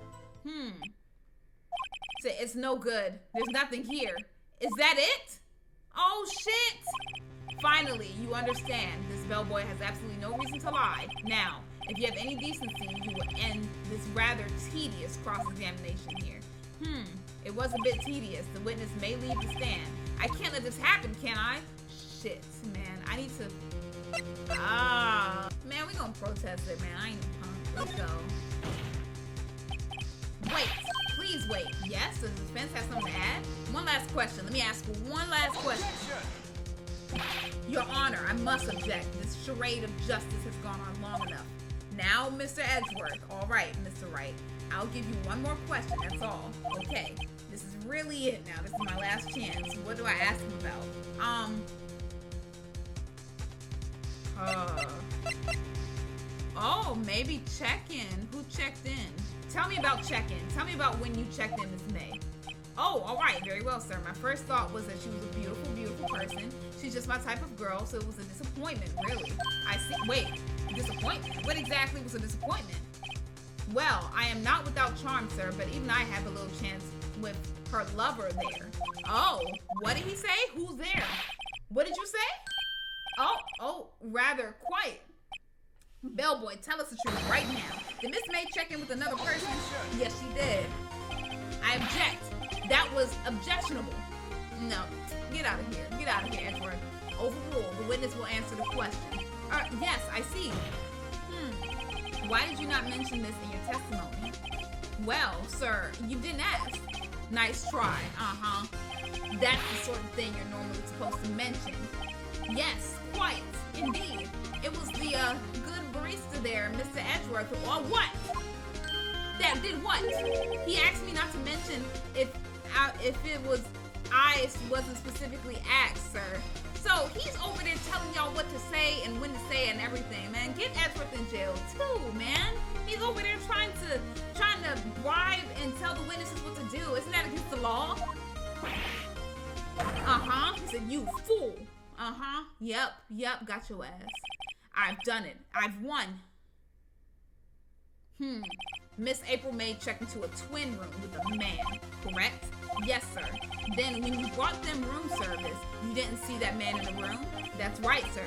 So it's no good. There's nothing here. Is that it? Oh, shit! Finally, you understand. This bellboy has absolutely no reason to lie. Now, if you have any decency, you will end this rather tedious cross-examination here. It was a bit tedious. The witness may leave the stand. I can't let this happen, can I? Shit, man. I need to... Man, we gonna protest it, man. I ain't no punk. Let's go. Wait. Please wait. Yes, does the defense have something to add? One last question. Let me ask one last question. Your Honor, I must object. This charade of justice has gone on long enough. Now, Mr. Edgeworth. All right, Mr. Wright. I'll give you one more question, that's all. Okay, this is really it now. This is my last chance. What do I ask him about? Oh, maybe check-in. Who checked in? Tell me about check-in. Tell me about when you checked in, Miss May. Oh, all right. Very well, sir. My first thought was that she was a beautiful, beautiful person. She's just my type of girl, so it was a disappointment, really. I see. Wait, disappointment? What exactly was a disappointment? Well, I am not without charm, sir, but even I have a little chance with her lover there. Oh, what did he say? Who's there? What did you say? Oh, rather, quite. Bellboy, tell us the truth right now. Did Miss May check in with another person? Yes, she did. I object. That was objectionable. No, get out of here. Get out of here, Edgeworth. Overruled. The witness will answer the question. Yes, I see. Why did you not mention this in your testimony? Well, sir, you didn't ask. Nice try. That's the sort of thing you're normally supposed to mention. Yes, quite. Indeed. It was the, good barista there, Mr. Edgeworth. Or what? That did what? He asked me not to mention if it was I wasn't specifically asked, sir. So he's over there telling y'all what to say and when to say and everything, man. Get Edgeworth in jail too, man. He's over there trying to bribe and tell the witnesses what to do. Isn't that against the law? He said, you fool. Yep, got your ass. I've done it. I've won. Miss April May checked into a twin room with a man, correct? Yes, sir. Then when you brought them room service, you didn't see that man in the room? That's right, sir.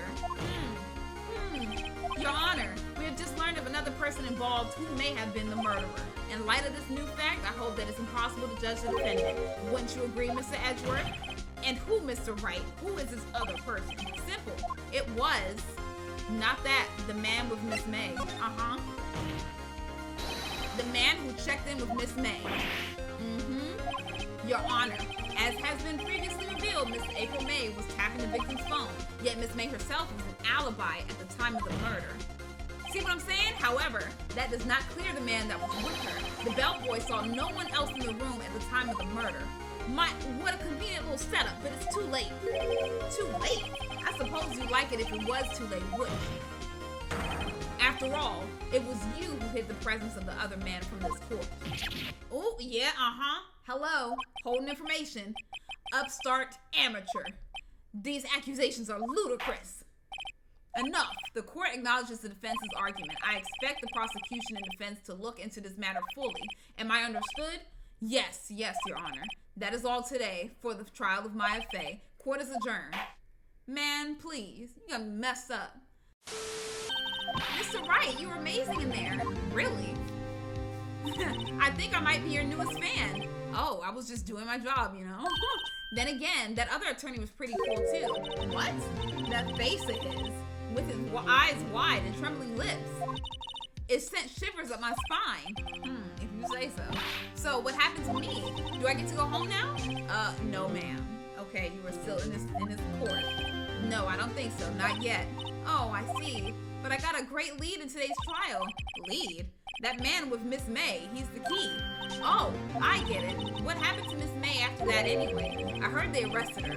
Your Honor, we have just learned of another person involved who may have been the murderer. In light of this new fact, I hope that it's impossible to judge the defendant. Wouldn't you agree, Mr. Edgeworth? And who, Mr. Wright? Who is this other person? Simple. It was not that, the man with Miss May. The man who checked in with Miss May. Your Honor, as has been previously revealed, Miss April May was tapping the victim's phone, yet Miss May herself was an alibi at the time of the murder. See what I'm saying? However, that does not clear the man that was with her. The bellboy saw no one else in the room at the time of the murder. What a convenient little setup, but it's too late. Too late? I suppose you'd like it if it was too late, wouldn't you? After all, it was you who hid the presence of the other man from this court. Oh, yeah, Hello, holding information. Upstart amateur. These accusations are ludicrous. Enough. The court acknowledges the defense's argument. I expect the prosecution and defense to look into this matter fully. Am I understood? Yes, Your Honor. That is all today for the trial of Maya Fey. Court is adjourned. Man, please. You got me messed up. Mr. Wright, you were amazing in there. Really? I think I might be your newest fan. Oh, I was just doing my job, you know? Then again, that other attorney was pretty cool too. What? That face of his, with his eyes wide and trembling lips. It sent shivers up my spine. If you say so. So what happened to me? Do I get to go home now? No ma'am. Okay, you are still in this court. No, I don't think so, not yet. Oh, I see. But I got a great lead in today's trial. Lead? That man with Miss May, he's the key. Oh, I get it. What happened to Miss May after that anyway? I heard they arrested her.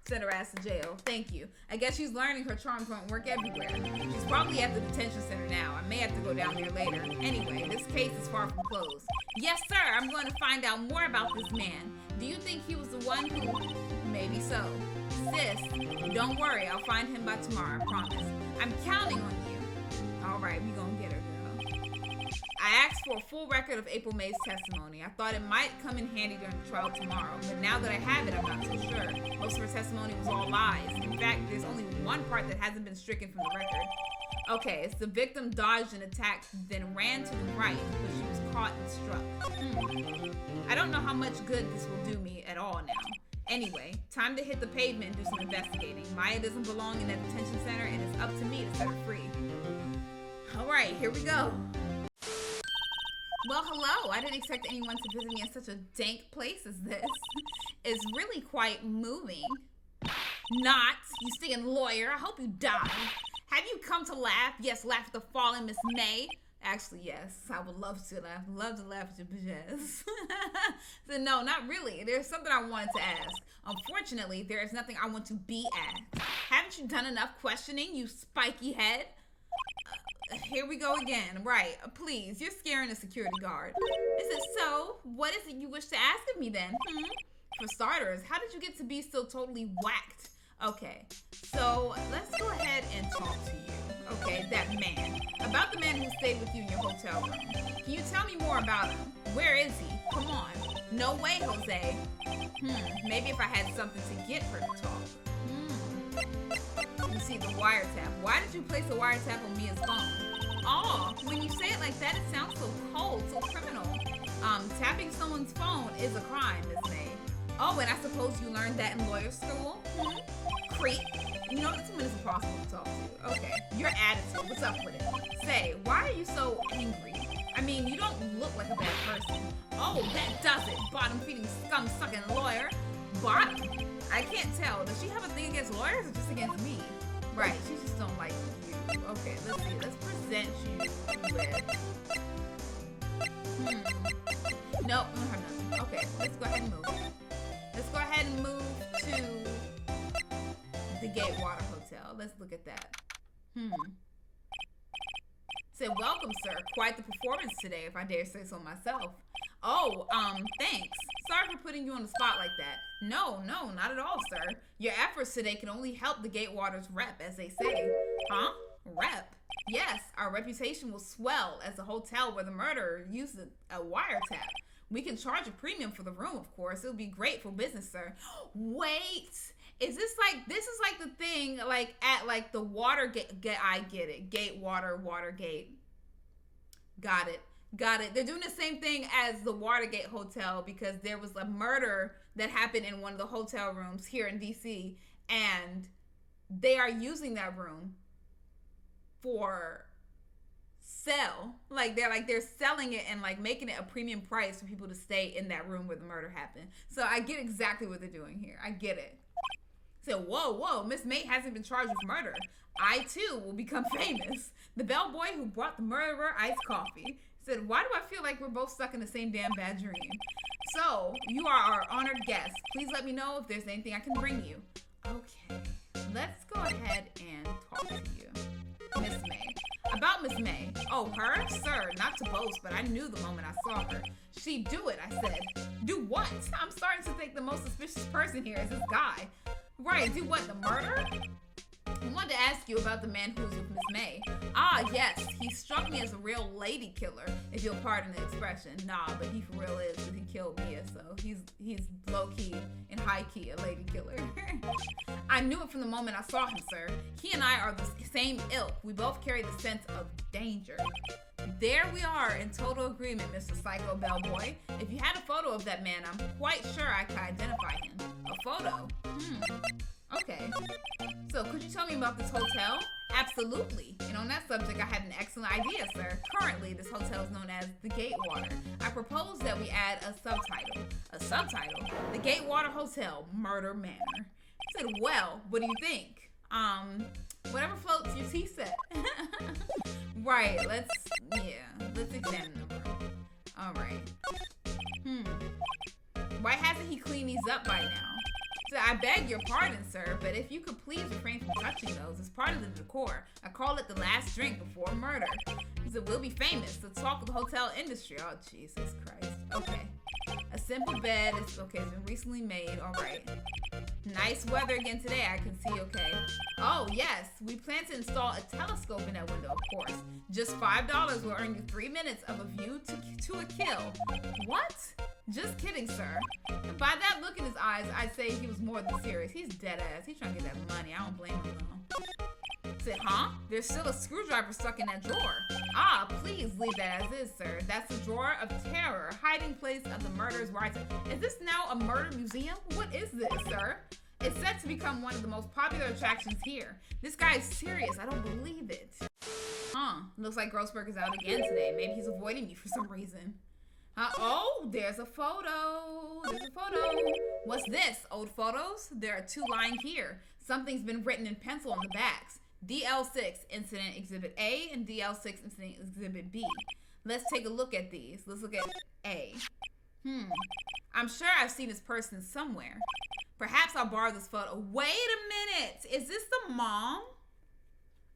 Send her ass to jail. Thank you. I guess she's learning her charms won't work everywhere. She's probably at the detention center now. I may have to go down there later. Anyway, this case is far from closed. Yes, sir. I'm going to find out more about this man. Do you think he was the one who... Maybe so. Sis, don't worry. I'll find him by tomorrow. I promise. I'm counting on you. All right, we gonna get her, girl. I asked for a full record of April May's testimony. I thought it might come in handy during the trial tomorrow, but now that I have it, I'm not so sure. Most of her testimony was all lies. In fact, there's only one part that hasn't been stricken from the record. Okay, it's the victim dodged an attack, then ran to the right, but she was caught and struck. I don't know how much good this will do me at all now. Anyway, time to hit the pavement and do some investigating. Maya doesn't belong in that detention center, and it's up to me to set her free. All right, here we go. Well, hello. I didn't expect anyone to visit me in such a dank place as this. It's really quite moving. Not, you stinging lawyer. I hope you die. Have you come to laugh? Yes, laugh at the fallen Miss May. Actually, yes, I would love to laugh. Love to laugh at your pajamas. So no, not really. There's something I wanted to ask. Unfortunately, there is nothing I want to be asked. Haven't you done enough questioning, you spiky head? Here we go again. Right, please, you're scaring the security guard. Is it so? What is it you wish to ask of me then? For starters, how did you get to be so totally whacked? Okay, so let's go ahead and talk to you. Okay, that man. About the man who stayed with you in your hotel room. Can you tell me more about him? Where is he? Come on. No way, Jose. Maybe if I had something to get her to talk. You see, the wiretap. Why did you place a wiretap on Mia's phone? Oh, when you say it like that, it sounds so cold, so criminal. Tapping someone's phone is a crime, Miss May. Oh, and I suppose you learned that in lawyer school? Creep. You know, this woman is impossible to talk to. Okay, your attitude, what's up with it? Say, why are you so angry? I mean, you don't look like a bad person. Oh, that does it. Bottom-feeding, scum-sucking lawyer. Bottom? I can't tell. Does she have a thing against lawyers or just against me? Right, she just don't like you. Okay, let's see. Let's present you with... Nope, we don't have nothing. Okay, let's go ahead and move. Let's go ahead and move to the Gatewater Hotel. Let's look at that. Said, welcome, sir. Quite the performance today, if I dare say so myself. Oh, thanks. Sorry for putting you on the spot like that. No, not at all, sir. Your efforts today can only help the Gatewater's rep, as they say. Huh? Rep? Yes, our reputation will swell as a hotel where the murderer used a wiretap. We can charge a premium for the room, of course. It would be great for business, sir. Wait, is this like the thing like at like the Watergate? I get it. Watergate. Got it. They're doing the same thing as the Watergate Hotel because there was a murder that happened in one of the hotel rooms here in DC, and they are using that room for sell. They're selling it and like making it a premium price for people to stay in that room where the murder happened. So I get exactly what they're doing here. I get it. So whoa, Miss May hasn't been charged with murder. I too will become famous. The bellboy who brought the murderer iced coffee said, why do I feel like we're both stuck in the same damn bad dream? So you are our honored guest. Please let me know if there's anything I can bring you. Okay, let's go ahead and talk to you. Miss May. About Miss May. Oh, her? Sir, not to boast, but I knew the moment I saw her. She'd do it, I said. Do what? I'm starting to think the most suspicious person here is this guy. Right, do what, the murder? I wanted to ask you about the man who was with Miss May. Ah, yes, he struck me as a real lady killer, if you'll pardon the expression. Nah, but he for real is, because he killed Mia, so he's low-key and high-key a lady killer. I knew it from the moment I saw him, sir. He and I are the same ilk. We both carry the sense of danger. There we are in total agreement, Mr. Psycho Bellboy. If you had a photo of that man, I'm quite sure I could identify him. A photo? Okay. So, could you tell me about this hotel? Absolutely. And on that subject, I had an excellent idea, sir. Currently, this hotel is known as the Gatewater. I propose that we add a subtitle. A subtitle? The Gatewater Hotel, Murder Manor. I said, well, what do you think? Whatever floats your tea set. Right, let's examine the room. All right. Why hasn't he cleaned these up by now? So I beg your pardon, sir, but if you could please refrain from touching those, it's part of the decor. I call it the last drink before murder. He said, we'll be famous. The talk of the hotel industry. Oh, Jesus Christ. Okay. A simple bed. It's been recently made. All right. Nice weather again today, I can see, okay. Oh, yes. We plan to install a telescope in that window, of course. Just $5 will earn you 3 minutes of a view to a kill. What? Just kidding, sir. And by that look in his eyes, I'd say he was more than serious. He's dead ass. He's trying to get that money. I don't blame him, though. Said, huh? There's still a screwdriver stuck in that drawer. Ah, please leave that as is, sir. That's the drawer of terror, hiding place of the murderers' rights. Is this now a murder museum? What is this, sir? It's set to become one of the most popular attractions here. This guy is serious. I don't believe it. Huh? Looks like Grossberg is out again today. Maybe he's avoiding me for some reason. Oh, there's a photo. There's a photo. What's this? Old photos? There are 2 lying here. Something's been written in pencil on the backs. DL6 Incident Exhibit A and DL6 Incident Exhibit B. Let's take a look at these. Let's look at A. I'm sure I've seen this person somewhere. Perhaps I'll borrow this photo. Wait a minute. Is this the mom?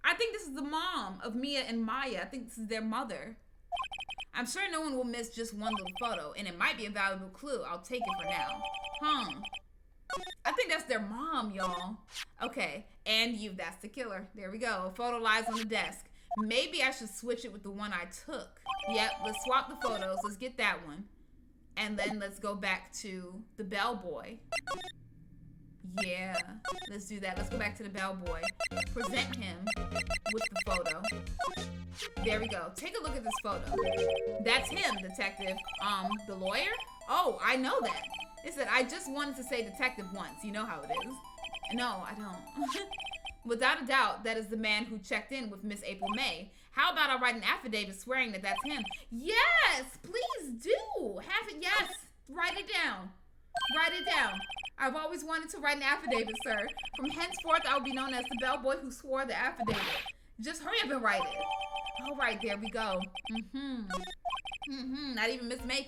I think this is the mom of Mia and Maya. I think this is their mother. I'm sure no one will miss just one little photo, and it might be a valuable clue. I'll take it for now. I think that's their mom, y'all. Okay, and that's the killer. There we go. A photo lies on the desk. Maybe I should switch it with the one I took. Yep, let's swap the photos. Let's get that one. And then let's go back to the bellboy. Yeah, let's do that. Let's go back to the bellboy. Present him with the photo. There we go. Take a look at this photo. That's him, detective. The lawyer? Oh, I know that. It said, I just wanted to say detective once. You know how it is. No, I don't. Without a doubt, that is the man who checked in with Miss April May. How about I write an affidavit swearing that that's him? Yes, please do. Have it, yes. Write it down. Write it down. I've always wanted to write an affidavit, sir. From henceforth, I will be known as the bellboy who swore the affidavit. Just hurry up and write it. All right, there we go. Not even Miss May